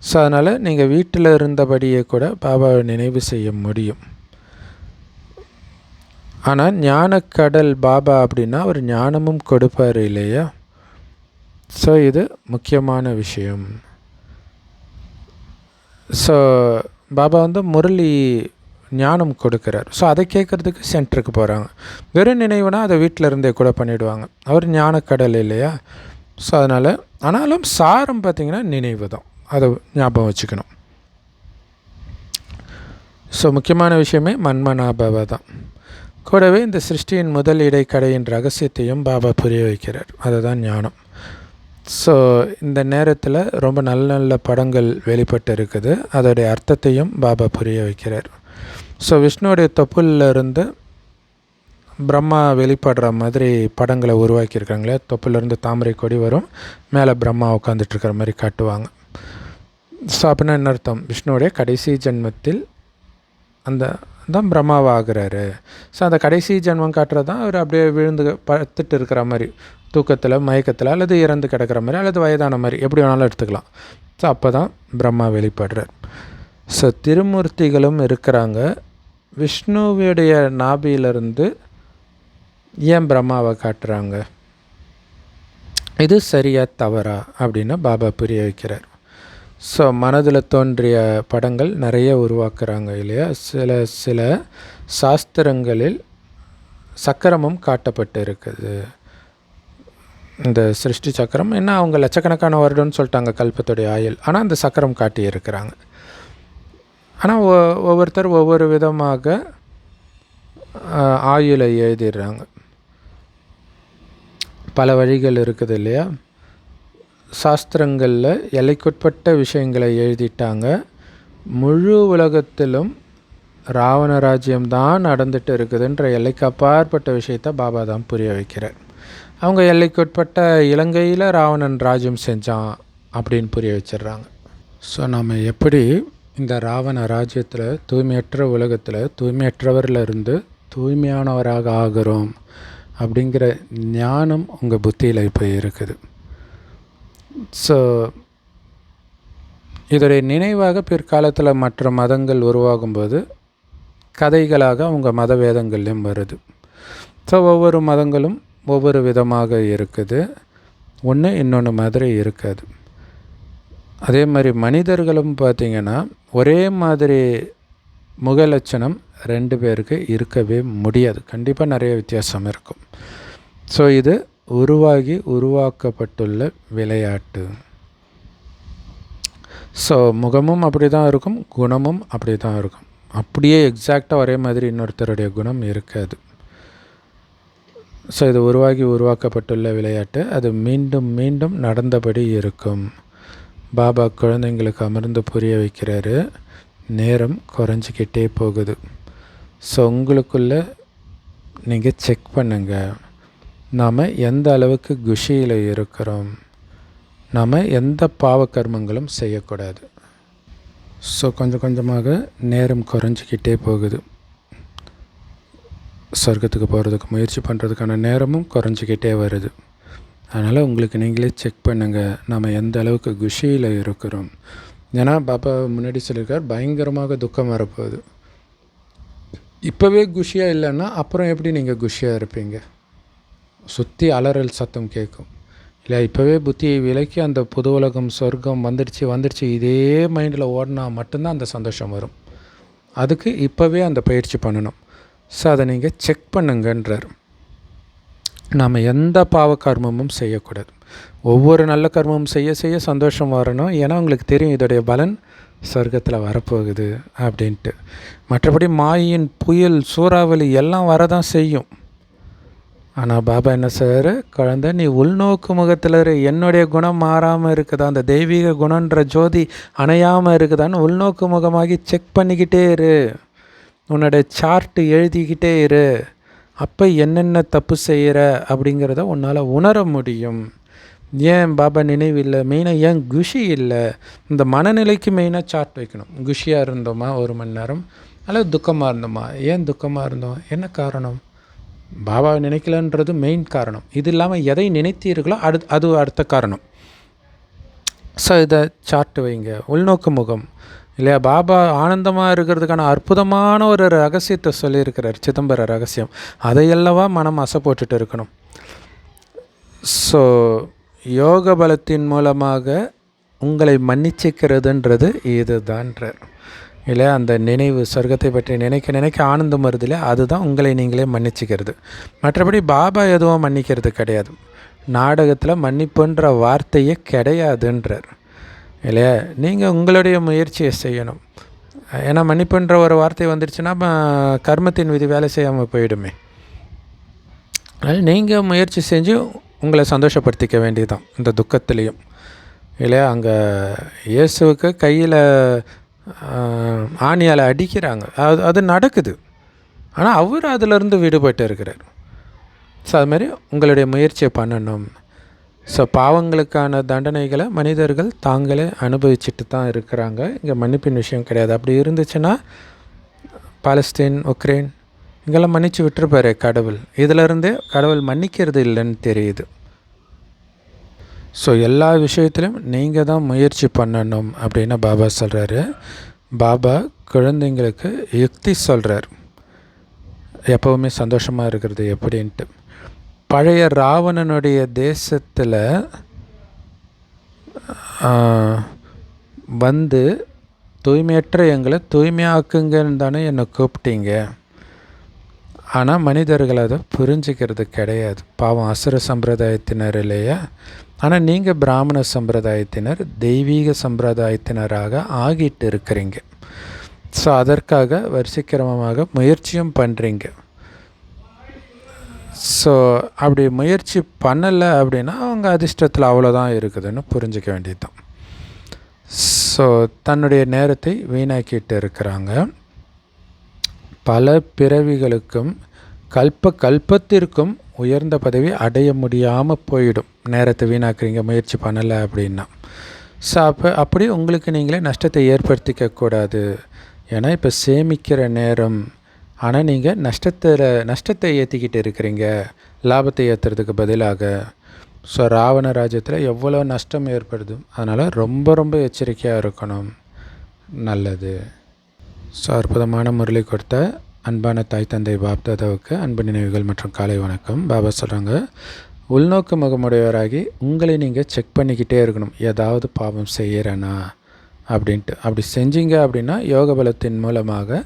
ஸோ அதனால் நீங்கள் வீட்டில் இருந்தபடியே கூட பாபாவை நினைவு செய்ய முடியும். ஆனால் ஞானக்கடல் பாபா அப்படின்னா அவர் ஞானமும் கொடுப்பார் இல்லையா. ஸோ இது முக்கியமான விஷயம். ஸோ பாபா முரளி ஞானம் கொடுக்குறார். ஸோ அதை கேட்குறதுக்கு சென்டருக்கு போகிறாங்க. வெறும் நினைவுனா அதை வீட்டில் இருந்தே கூட பண்ணிவிடுவாங்க. அவர் ஞானக்கடல் இல்லையா. ஸோ அதனால் ஆனாலும் சாரம் பார்த்திங்கன்னா நினைவு தான், அதை ஞாபகம் வச்சுக்கணும். ஸோ முக்கியமான விஷயமே மன்மனாபவ தான். கூடவே இந்த சிருஷ்டியின் முதல் இடைக்கடையின் ரகசியத்தையும் பாபா புரிய வைக்கிறார். அதுதான் ஞானம். ஸோ இந்த நேரத்தில் ரொம்ப நல்ல நல்ல படங்கள் வெளிப்பட்டு இருக்குது, அதோடைய அர்த்தத்தையும் பாபா புரிய வைக்கிறார். ஸோ விஷ்ணுவுடைய தொப்புலிருந்து பிரம்மா வெளிப்படுற மாதிரி படங்களை உருவாக்கியிருக்காங்களே. தொப்புலேருந்து தாமரை கொடி வரும், மேலே பிரம்மா உட்காந்துட்ருக்கிற மாதிரி காட்டுவாங்க. ஸோ அப்படின்னா என்ன அர்த்தம்? விஷ்ணுவுடைய கடைசி ஜென்மத்தில் அந்த தான் பிரம்மாவாகிறாரு. ஸோ அந்த கடைசி ஜென்மம் காட்டுறது தான் அவர் அப்படியே விழுந்து படுத்துட்டு இருக்கிற மாதிரி, தூக்கத்தில் மயக்கத்தில் அல்லது இறந்து கிடக்கிற மாதிரி அல்லது வயதான மாதிரி, எப்படி வேணாலும் எடுத்துக்கலாம். ஸோ அப்போ தான் பிரம்மா வெளிப்படுறார். ஸோ திருமூர்த்திகளும் இருக்கிறாங்க. விஷ்ணுவுடைய நாபியிலிருந்து ஏன் பிரம்மாவை காட்டுறாங்க, இது சரியா தவறா அப்படின்னு பாபா புரிய வைக்கிறார். ஸோ மனதில் தோன்றிய படங்கள் நிறைய உருவாக்குறாங்க இல்லையா. சில சாஸ்திரங்களில் சக்கரமும் காட்டப்பட்டு இருக்குது. இந்த சிருஷ்டி சக்கரம் என்ன, அவங்க லட்சக்கணக்கான வருடம்னு சொல்லிட்டாங்க கல்பத்துடைய ஆயுள், ஆனால் அந்த சக்கரம் காட்டி இருக்கிறாங்க. ஆனால் ஒவ்வொருத்தர் ஒவ்வொரு விதமாக ஆயுளை எழுதிடுறாங்க. பல வழிகள் இருக்குது இல்லையா. சாஸ்திரங்களில் எல்லைக்குட்பட்ட விஷயங்களை எழுதிட்டாங்க. முழு உலகத்திலும் ராவண ராஜ்யம்தான் நடந்துட்டு இருக்குதுன்ற எல்லைக்கு அப்பாற்பட்ட விஷயத்தை பாபா தான் புரிய வைக்கிறார். அவங்க எல்லைக்குட்பட்ட இலங்கையில் ராவணன் ராஜ்யம் செஞ்சான் அப்படின்னு புரிய வச்சிடுறாங்க. ஸோ நம்ம எப்படி இந்த ராவண ராஜ்யத்தில் தூய்மையற்ற உலகத்தில் தூய்மையற்றவரில் இருந்து தூய்மையானவராக ஆகிறோம் அப்படிங்கிற ஞானம் உங்கள் புத்தியில் இப்போ இருக்குது. ஸோ இதோடைய நினைவாக பிற்காலத்தில் மற்ற மதங்கள் உருவாகும்போது கதைகளாக அவங்க மத வேதங்கள்லேயும் வருது. ஸோ ஒவ்வொரு மதங்களும் ஒவ்வொரு விதமாக இருக்குது, ஒன்று இன்னொன்று மாதிரி இருக்காது. அதே மாதிரி மனிதர்களும் பார்த்திங்கன்னா ஒரே மாதிரி முகலட்சணம் ரெண்டு பேருக்கு இருக்கவே முடியாது, கண்டிப்பாக நிறைய வித்தியாசம் இருக்கும். ஸோ இது உருவாக்கப்பட்டுள்ள விளையாட்டு. ஸோ முகமும் அப்படி தான் இருக்கும், குணமும் அப்படி தான் இருக்கும். அப்படியே எக்ஸாக்டாக ஒரே மாதிரி இன்னொருத்தருடைய குணம் இருக்காது. ஸோ இது உருவாக்கப்பட்டுள்ள விளையாட்டு, அது மீண்டும் மீண்டும் நடந்தபடி இருக்கும். பாபா குழந்தைங்களுக்கு அமர்ந்து புரிய வைக்கிறாரு, நேரம் குறைஞ்சிக்கிட்டே போகுது. ஸோ உங்களுக்குள்ளே நீங்கள் செக் பண்ணுங்கள், நாம் எந்த அளவுக்கு குஷியில் இருக்கிறோம், நாம் எந்த பாவக்கர்மங்களும் செய்யக்கூடாது. ஸோ கொஞ்சம் கொஞ்சமாக நேரம் குறைஞ்சிக்கிட்டே போகுது. சொர்க்கத்துக்கு போகிறதுக்கு முயற்சி பண்ணுறதுக்கான நேரமும் குறைஞ்சிக்கிட்டே வருது. அதனால் உங்களுக்கு நீங்களே செக் பண்ணுங்கள், நம்ம எந்த அளவுக்கு குஷியில் இருக்கிறோம். ஏன்னா பாப்பா முன்னாடி சொல்லியிருக்கார், பயங்கரமாக துக்கம் வரப்போகுது. இப்போவே குஷியாக இல்லைன்னா அப்புறம் எப்படி நீங்கள் குஷியாக இருப்பீங்க? சுற்றி அலறல் சத்தம் கேட்கும். இல்லை இப்போவே புத்தியை விலக்கி அந்த புது உலகம் சொர்க்கம் வந்துடுச்சு இதே மைண்டில் ஓடினா மட்டும்தான் அந்த சந்தோஷம் வரும். அதுக்கு இப்போவே அந்த பயிற்சி பண்ணணும். ஸோ அதை நீங்கள் செக் பண்ணுங்கன்றார். நாம் எந்த பாவ கர்மமும் செய்யக்கூடாது. ஒவ்வொரு நல்ல கர்மமும் செய்ய செய்ய சந்தோஷம் வரணும். ஏன்னா உங்களுக்கு தெரியும் இதோடைய பலன் சொர்க்கத்தில் வரப்போகுது அப்படின்ட்டு. மற்றபடி மாயின் புயல் சூறாவளி எல்லாம் வரதான் செய்யும். ஆனால் பாபா என்ன சார், குழந்தை நீ உள்நோக்கு முகத்தில் என்னுடைய குணம் மாறாமல் இருக்குதா, அந்த தெய்வீக குணன்ற ஜோதி அணையாமல் இருக்குதான்னு உள்நோக்கு முகமாகி செக் பண்ணிக்கிட்டே இரு. உன்னோட சார்ட்டு எழுதிக்கிட்டே இரு. அப்போ என்னென்ன தப்பு செய்கிற அப்படிங்கிறத உன்னால் உணர முடியும். ஏன் பாபா நினைவு இல்லை, மெயினாக ஏன் குஷி இல்லை, இந்த மனநிலைக்கு மெயினாக சார்ட் வைக்கணும். குஷியாக இருந்தோமா 1 மணி நேரம், அல்லது துக்கமாக இருந்தோமா, ஏன் துக்கமாக இருந்தோம், என்ன காரணம், பாபாவை நினைக்கலன்றது மெயின் காரணம். இது இல்லாமல் எதை நினைத்தீர்களோ அது அடுத்த காரணம். ஸோ இதை சார்ட்டு வைங்க. உள்நோக்கு முகம் இல்லையா, பாபா ஆனந்தமாக இருக்கிறதுக்கான அற்புதமான ஒரு ரகசியத்தை சொல்லியிருக்கிறார், சிதம்பர ரகசியம். அதையெல்லவா மனம் அசை போட்டுட்டு இருக்கணும். ஸோ யோக பலத்தின் மூலமாக உங்களை மன்னிச்சிக்கிறதுன்றது இதுதான்றார் இல்லையா. அந்த நினைவு சொர்க்கத்தை பற்றி நினைக்க நினைக்க ஆனந்தம் வருது இல்லையா, அதுதான் உங்களை நீங்களே மன்னிச்சிக்கிறது. மற்றபடி பாபா எதுவும் மன்னிக்கிறது கிடையாது. நாடகத்தில் மன்னிப்புன்ற வார்த்தையே கிடையாதுன்றார் இல்லையா. நீங்கள் உங்களுடைய முயற்சியை செய்யணும். ஏன்னா மன்னிப்புன்ற ஒரு வார்த்தை வந்துடுச்சுன்னா கர்மத்தின் விதி வேலை செய்யாமல் போயிடுமே. அதனால் நீங்கள் முயற்சி செஞ்சு உங்களை சந்தோஷப்படுத்திக்க வேண்டியதுதான் இந்த துக்கத்துலேயும் இல்லையா. அங்கே இயேசுவுக்கு கையில் ஆணியால் அடிக்கிறாங்க, அது நடக்குது. ஆனால் அவர் அதிலிருந்து விடுபட்டு இருக்கிறார். ஸோ அதுமாதிரி உங்களுடைய முயற்சியை பண்ணணும். ஸோ பாவங்களுக்கான தண்டனைகளை மனிதர்கள் தாங்களே அனுபவிச்சுட்டு தான் இருக்கிறாங்க. இங்கே மன்னிப்பின் விஷயம் கிடையாது. அப்படி இருந்துச்சுன்னா பாலஸ்தீன், உக்ரைன் இங்கெல்லாம் மன்னிச்சு விட்டுருப்பாரு கடவுள். இதிலருந்தே கடவுள் மன்னிக்கிறது இல்லைன்னு தெரியுது. ஸோ எல்லா விஷயத்திலும் நீங்கள் தான் முயற்சி பண்ணணும் அப்படின்னு பாபா சொல்கிறாரு. பாபா குழந்தைங்களுக்கு யுக்தி சொல்கிறார், எப்போவுமே சந்தோஷமாக இருக்கிறது எப்படின்ட்டு. பழைய ராவணனுடைய தேசத்தில் வந்து தூய்மையற்ற எங்களை தூய்மையாக்குங்கன்னு தானே என்னை கூப்பிட்டீங்க. ஆனால் மனிதர்கள் அதை புரிஞ்சிக்கிறது கிடையாது. பாவம் அசுர சம்பிரதாயத்தினர் இல்லையா. ஆனால் நீங்கள் பிராமண சம்பிரதாயத்தினர், தெய்வீக சம்பிரதாயத்தினராக ஆகிட்டு இருக்கிறீங்க. ஸோ அதற்காக வரிசைக்கிரமமாக முயற்சியும் பண்ணுறீங்க. ஸோ அப்படி முயற்சி பண்ணலை அப்படின்னா அவங்க அதிர்ஷ்டத்தில் அவ்வளோதான் இருக்குதுன்னு புரிஞ்சிக்க வேண்டியது தான். ஸோ தன்னுடைய நேரத்தை வீணாக்கிட்டு இருக்கிறாங்க. பல பிறவிகளுக்கும் கல்பத்திற்கும் உயர்ந்த பதவி அடைய முடியாமல் போயிடும் நேரத்தை வீணாக்குறீங்க முயற்சி பண்ணலை அப்படின்னா. ஸோ அப்படி உங்களுக்கு நீங்களே நஷ்டத்தை ஏற்படுத்திக்கக்கூடாது. ஏன்னா இப்போ சேமிக்கிற நேரம், ஆனால் நீங்கள் நஷ்டத்தை ஏற்றிக்கிட்டு இருக்கிறீங்க லாபத்தை ஏற்றுறதுக்கு பதிலாக. ஸோ ராவண ராஜ்யத்தில் எவ்வளோ நஷ்டம் ஏற்படுது. அதனால் ரொம்ப ரொம்ப எச்சரிக்கையாக இருக்கணும். நல்லது. ஸோ அற்புதமான முரளி கொடுத்த அன்பான தாய் தந்தை பாப்தாதாவுக்கு அன்பு நினைவுகள் மற்றும் காலை வணக்கம். பாபா சொல்கிறாங்க, உள்நோக்கு முகமுடையவராகி உங்களை நீங்கள் செக் பண்ணிக்கிட்டே இருக்கணும், ஏதாவது பாவம் செய்கிறேனா அப்படின்ட்டு. அப்படி செஞ்சீங்க அப்படின்னா யோக பலத்தின் மூலமாக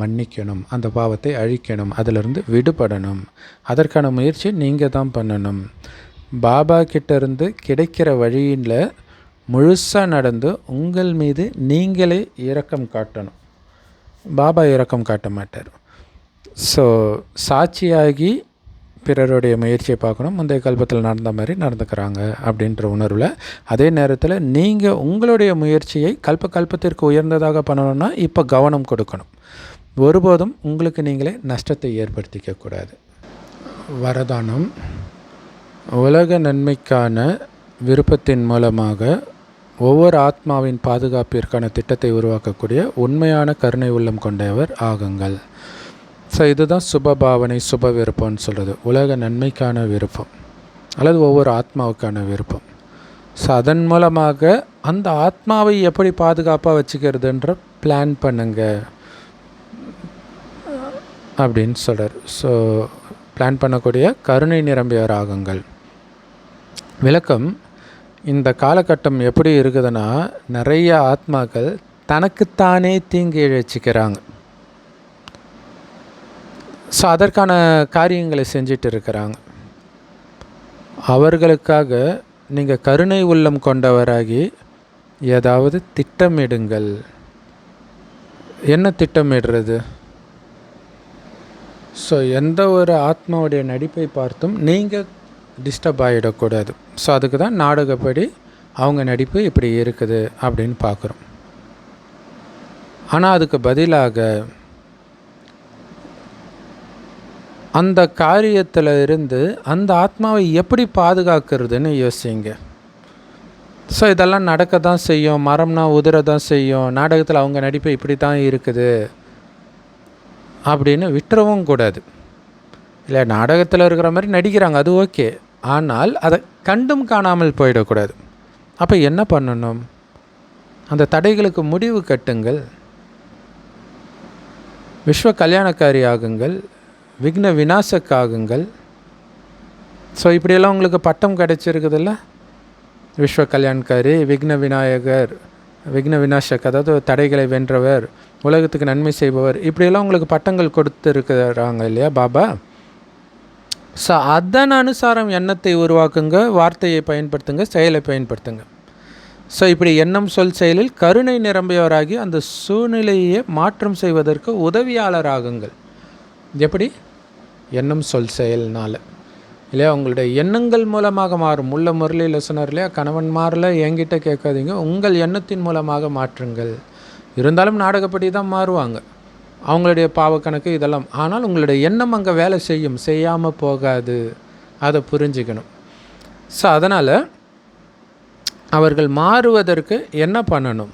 மன்னிக்கணும், அந்த பாவத்தை அழிக்கணும், அதிலிருந்து விடுபடணும். அதற்கான முயற்சி நீங்கள் தான் பண்ணணும். பாபா கிட்டேருந்து கிடைக்கிற வழியில் முழுசாக நடந்து உங்கள் மீது நீங்களே இரக்கம் காட்டணும். பாபா இரக்கம் காட்ட மாட்டார். ஸோ சாட்சியாகி பிறருடைய முயற்சியை பார்க்கணும். முந்தைய கல்பத்தில் நடந்த மாதிரி நடந்துக்கிறாங்க அப்படின்ற உணர்வில். அதே நேரத்தில் நீங்கள் உங்களுடைய முயற்சியை கல்பத்திற்கு உயர்ந்ததாக பண்ணணும்னா இப்போ கவனம் கொடுக்கணும். ஒருபோதும் உங்களுக்கு நீங்களே நஷ்டத்தை ஏற்படுத்திக்கக்கூடாது. வரதானம். உலக நன்மைக்கான விருப்பத்தின் மூலமாக ஒவ்வொரு ஆத்மாவின் பாதுகாப்பிற்கான திட்டத்தை உருவாக்கக்கூடிய உண்மையான கருணை உள்ளம் கொண்டவர் ஆகுங்கள். ஸோ இதுதான் சுப பாவனை, சுப விருப்பம்னு சொல்கிறது. உலக நன்மைக்கான விருப்பம் அல்லது ஒவ்வொரு ஆத்மாவுக்கான விருப்பம். ஸோ அதன் மூலமாக அந்த ஆத்மாவை எப்படி பாதுகாப்பாக வச்சுக்கிறதுன்ற பிளான் பண்ணுங்க அப்படின்னு சொல்கிறார். ஸோ பிளான் பண்ணக்கூடிய கருணை நிரம்பியவர் ஆகுங்கள். விளக்கம். இந்த காலகட்டம் எப்படி இருக்குதுன்னா, நிறைய ஆத்மாக்கள் தனக்குத்தானே தீங்கு இழைச்சிக்கிறாங்க. ஸோ அதற்கான காரியங்களை செஞ்சிட்டு இருக்கிறாங்க. அவர்களுக்காக நீங்கள் கருணை உள்ளம் கொண்டவராகி ஏதாவது திட்டமிடுங்கள். என்ன திட்டமிடுறது? ஸோ எந்த ஒரு ஆத்மாவுடைய நடிப்பை பார்த்தும் நீங்கள் டிஸ்டர்ப் ஆகிடக்கூடாது. ஸோ அதுக்கு தான் நாடகப்படி அவங்க நடிப்பு இப்படி இருக்குது அப்படின்னு பார்க்குறோம். ஆனால் அதுக்கு பதிலாக அந்த காரியத்தில் இருந்து அந்த ஆத்மாவை எப்படி பாதுகாக்கிறதுன்னு யோசிங்க. ஸோ இதெல்லாம் நடக்க தான் செய்யும், மரம்னா உதிர தான் செய்யும், நாடகத்தில் அவங்க நடிப்பு இப்படி தான் இருக்குது அப்படின்னு விட்டுறவும் கூடாது. இல்லை, நாடகத்தில் இருக்கிற மாதிரி நடிக்கிறாங்க, அது ஓகே. ஆனால் அதை கண்டும் காணாமல் போயிடக்கூடாது. அப்போ என்ன பண்ணணும்? அந்த தடைகளுக்கு முடிவு கட்டுங்கள். விஸ்வ கல்யாணக்காரி ஆகுங்கள், விக்ன விநாசக்காகுங்கள். ஸோ இப்படியெல்லாம் உங்களுக்கு பட்டம் கிடைச்சிருக்குதுல்ல, விஸ்வ கல்யாண்காரி, விக்ன விநாயகர், விக்ன விநாசக், அதாவது தடைகளை வென்றவர், உலகத்துக்கு நன்மை செய்பவர், இப்படியெல்லாம் உங்களுக்கு பட்டங்கள் கொடுத்துருக்கிறாங்க இல்லையா பாபா. ஸோ அதன் அனுசாரம் எண்ணத்தை உருவாக்குங்க, வார்த்தையை பயன்படுத்துங்க, செயலை பயன்படுத்துங்க. ஸோ இப்படி எண்ணம் சொல் செயலில் கருணை நிரம்பியவராகி அந்த சூழ்நிலையை மாற்றம் செய்வதற்கு உதவியாளராகுங்கள். எப்படி? எண்ணம் சொல் செயல்னால் இல்லையா, உங்களுடைய எண்ணங்கள் மூலமாக மாறும். உள்ள முரளியில் சொன்னார் இல்லையா, கணவன் மாறல என்கிட்ட கேட்காதீங்க, உங்கள் எண்ணத்தின் மூலமாக மாற்றுங்கள். இருந்தாலும் நாடகப்படி தான் மாறுவாங்க, அவங்களுடைய பாவக்கணக்கு இதெல்லாம். ஆனால் உங்களுடைய எண்ணம் அங்கே வேலை செய்யும், செய்யாமல் போகாது. அதை புரிஞ்சுக்கணும். ஸோ அதனால் அவர்கள் மாறுவதற்கு என்ன பண்ணணும்?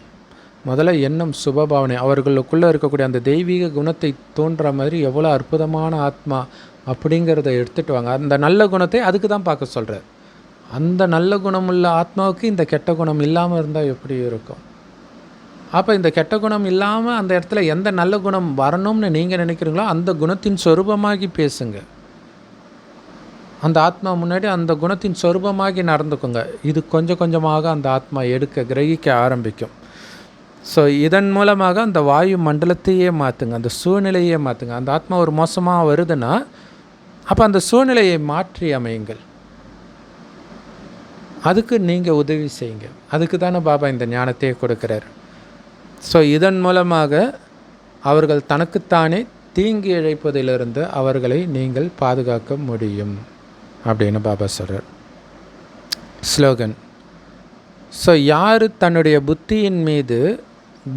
முதல்ல எண்ணம் சுபபாவனை, அவர்களுக்குள்ளே இருக்கக்கூடிய அந்த தெய்வீக குணத்தை தோன்ற மாதிரி எவ்வளோ அற்புதமான ஆத்மா அப்படிங்கிறத எடுத்துகிட்டு வாங்க. அந்த நல்ல குணத்தை அதுக்கு தான் பார்க்க சொல்கிறார். அந்த நல்ல குணமுள்ள ஆத்மாவுக்கு இந்த கெட்ட குணம் இல்லாமல் இருந்தால் எப்படி இருக்கும்? அப்போ இந்த கெட்ட குணம் இல்லாமல் அந்த இடத்துல எந்த நல்ல குணம் வரணும்னு நீங்கள் நினைக்கிறீங்களோ அந்த குணத்தின் சொரூபமாகி பேசுங்க. அந்த ஆத்மா முன்னாடி அந்த குணத்தின் சொரூபமாகி நடந்துக்குங்க. இது கொஞ்சம் கொஞ்சமாக அந்த ஆத்மா கிரகிக்க ஆரம்பிக்கும். ஸோ இதன் மூலமாக அந்த வாயு மண்டலத்தையே மாற்றுங்க, அந்த சூழ்நிலையே மாற்றுங்க. அந்த ஆத்மா ஒரு மோசமாக வருதுன்னா அப்போ அந்த சூழ்நிலையை மாற்றி அமையுங்கள். அதுக்கு நீங்கள் உதவி செய்யுங்க. அதுக்கு தானே பாபா இந்த ஞானத்தையே கொடுக்குறார். ஸோ இதன் மூலமாக அவர்கள் தனக்குத்தானே தீங்கு இழைப்பதிலிருந்து அவர்களை நீங்கள் பாதுகாக்க முடியும் அப்படின்னு பாபா சொல்கிறார். ஸ்லோகன். ஸோ யார் தன்னுடைய புத்தியின் மீது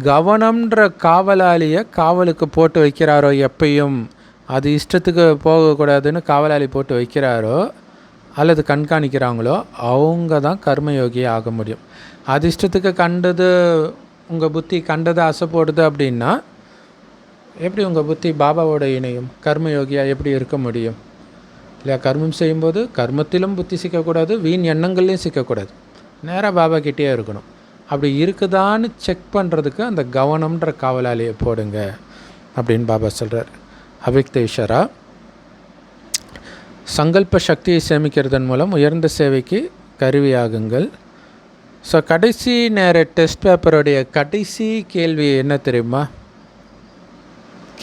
கவனம்ன்ற காவலாளியை காவலுக்கு போட்டு வைக்கிறாரோ, எப்பையும் அது இஷ்டத்துக்கு போகக்கூடாதுன்னு காவலாளி போட்டு வைக்கிறாரோ அல்லது கண்காணிக்கிறாங்களோ அவங்க தான் கர்மயோகி ஆக முடியும். அது இஷ்டத்துக்கு கண்டது உங்கள் புத்தி கண்டது அசை போடுது அப்படின்னா எப்படி உங்கள் புத்தி பாபாவோட இணையும்? கர்மயோகியாக எப்படி இருக்க முடியும்? இல்லையா, கர்மம் செய்யும்போது கர்மத்திலும் புத்தி சிக்கக்கூடாது, வீண் எண்ணங்கள்லையும் சிக்கக்கூடாது, நேராக பாபா கிட்டே இருக்கணும். அப்படி இருக்குதான்னு செக் பண்ணுறதுக்கு அந்த கவனம்ன்ற காவலாளியை போடுங்க அப்படின்னு பாபா சொல்கிறார். அவ்யக்த இஷாரா. சங்கல்ப சக்தியை சேமிக்கிறதன் மூலம் உயர்ந்த சேவைக்கு கருவியாகுங்கள். ஸோ கடைசி நேர டெஸ்ட் பேப்பருடைய கடைசி கேள்வி என்ன தெரியுமா?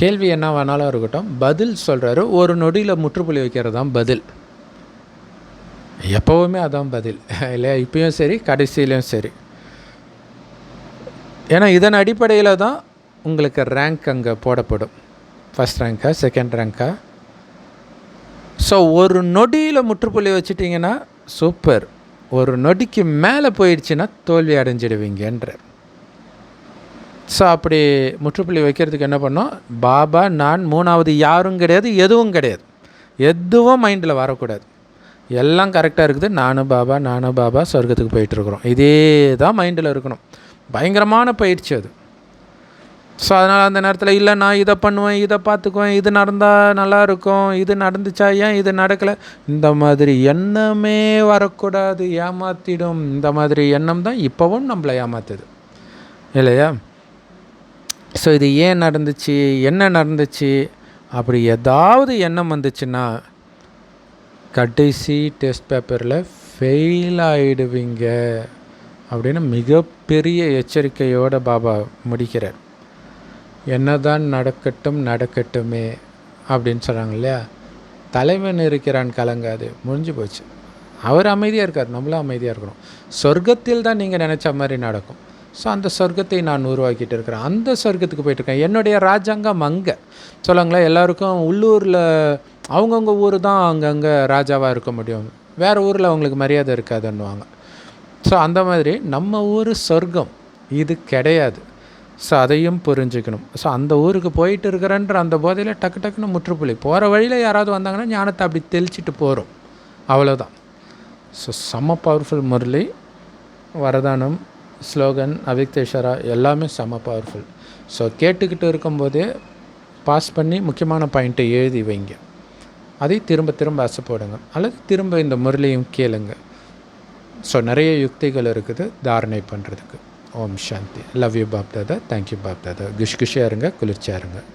கேள்வி என்ன வேணாலும் இருக்கட்டும், பதில் சொல்கிறாரு. ஒரு நொடியில் முற்றுப்புள்ளி வைக்கிறது தான் பதில். எப்போவுமே அதான் பதில் இல்லையா, இப்பயும் சரி கடைசியிலையும் சரி. ஏன்னா இதன் அடிப்படையில் தான் உங்களுக்கு ரேங்க் அங்கே போடப்படும். ஃபஸ்ட் ரேங்க்கா, செகண்ட் ரேங்க்கா. ஸோ ஒரு நொடியில் முற்றுப்புள்ளி வச்சுட்டிங்கன்னா சூப்பர், ஒரு நொடிக்கு மேலே போயிடுச்சுன்னா தோல்வி அடைஞ்சிடுவீங்கன்ற. ஸோ அப்படி முற்றுப்புள்ளி வைக்கிறதுக்கு என்ன பண்ணோம்? பாபா நான் மூணாவது யாரும் கிடையாது, எதுவும் கிடையாது, எதுவும் மைண்டில் வரக்கூடாது. எல்லாம் கரெக்டாக இருக்குது, நானும் பாபா சொர்க்கத்துக்கு போயிட்டுருக்குறோம், இதே தான் மைண்டில் இருக்கணும். பயங்கரமான பயிற்சி அது. ஸோ அதனால் அந்த நேரத்தில் இல்லை நான் இதை பண்ணுவேன், இதை பார்த்துக்குவேன், இது நடந்தால் நல்லாயிருக்கும், இது நடந்துச்சா, ஏன் இது நடக்கலை, இந்த மாதிரி எண்ணமே வரக்கூடாது, ஏமாற்றிடும். இந்த மாதிரி எண்ணம் தான் இப்போவும் நம்மளை ஏமாத்துது இல்லையா? ஸோ இது ஏன் நடந்துச்சு, என்ன நடந்துச்சு, அப்படி ஏதாவது எண்ணம் வந்துச்சுன்னா கடைசி டெஸ்ட் பேப்பரில் ஃபெயில் ஆகிடுவீங்க அப்படின்னு மிகப்பெரிய எச்சரிக்கையோடு பாபா முடிக்கிறார். என்னதான் நடக்கட்டும் நடக்கட்டுமே அப்படின்னு சொல்கிறாங்க இல்லையா. தலைவன் இருக்கிறான் கலங்காது, முடிஞ்சு போச்சு. அவர் அமைதியாக இருக்கார், நம்மளும் அமைதியாக இருக்கணும். சொர்க்கத்தில் தான் நீங்கள் நினச்ச மாதிரி நடக்கும். ஸோ அந்த சொர்க்கத்தை நான் உருவாக்கிட்டு இருக்கிறேன், அந்த சொர்க்கத்துக்கு போயிட்டுருக்கேன். என்னுடைய ராஜாங்கம் அங்கே சொல்லுங்களா. எல்லாருக்கும் உள்ளூரில் அவங்கவுங்க ஊர் தான் அங்கங்கே ராஜாவாக இருக்க முடியும், வேறு ஊரில் அவங்களுக்கு மரியாதை இருக்காதுன்னுவாங்க. ஸோ அந்த மாதிரி நம்ம ஊர் சொர்க்கம் இது கிடையாது. ஸோ அதையும் புரிஞ்சுக்கணும். ஸோ அந்த ஊருக்கு போயிட்டு இருக்கிறன்ற அந்த போதையில் டக்கு டக்குன்னு முற்றுப்புள்ளி. போகிற வழியில் யாராவது வந்தாங்கன்னா ஞானத்தை அப்படி தெளிச்சிட்டு போகிறோம், அவ்வளோதான். ஸோ செம்ம பவர்ஃபுல் முரளி, வரதானம், ஸ்லோகன், அவிக்தேஸ்வரா எல்லாமே செம்ம பவர்ஃபுல். ஸோ கேட்டுக்கிட்டு இருக்கும்போதே பாஸ் பண்ணி முக்கியமான பாயிண்ட்டை எழுதி வைங்க, அதை திரும்ப திரும்ப ஆசைப்படுங்க, அல்லது திரும்ப இந்த முரளியும் கேளுங்க. ஸோ நிறைய யுக்திகள் இருக்குது தாரணை பண்ணுறதுக்கு. ஓம் சாந்தி. Love you Bap Dada. Thank you Bap Dada. குஷியாக இருங்க, குளிர்ச்சியாக இருங்க.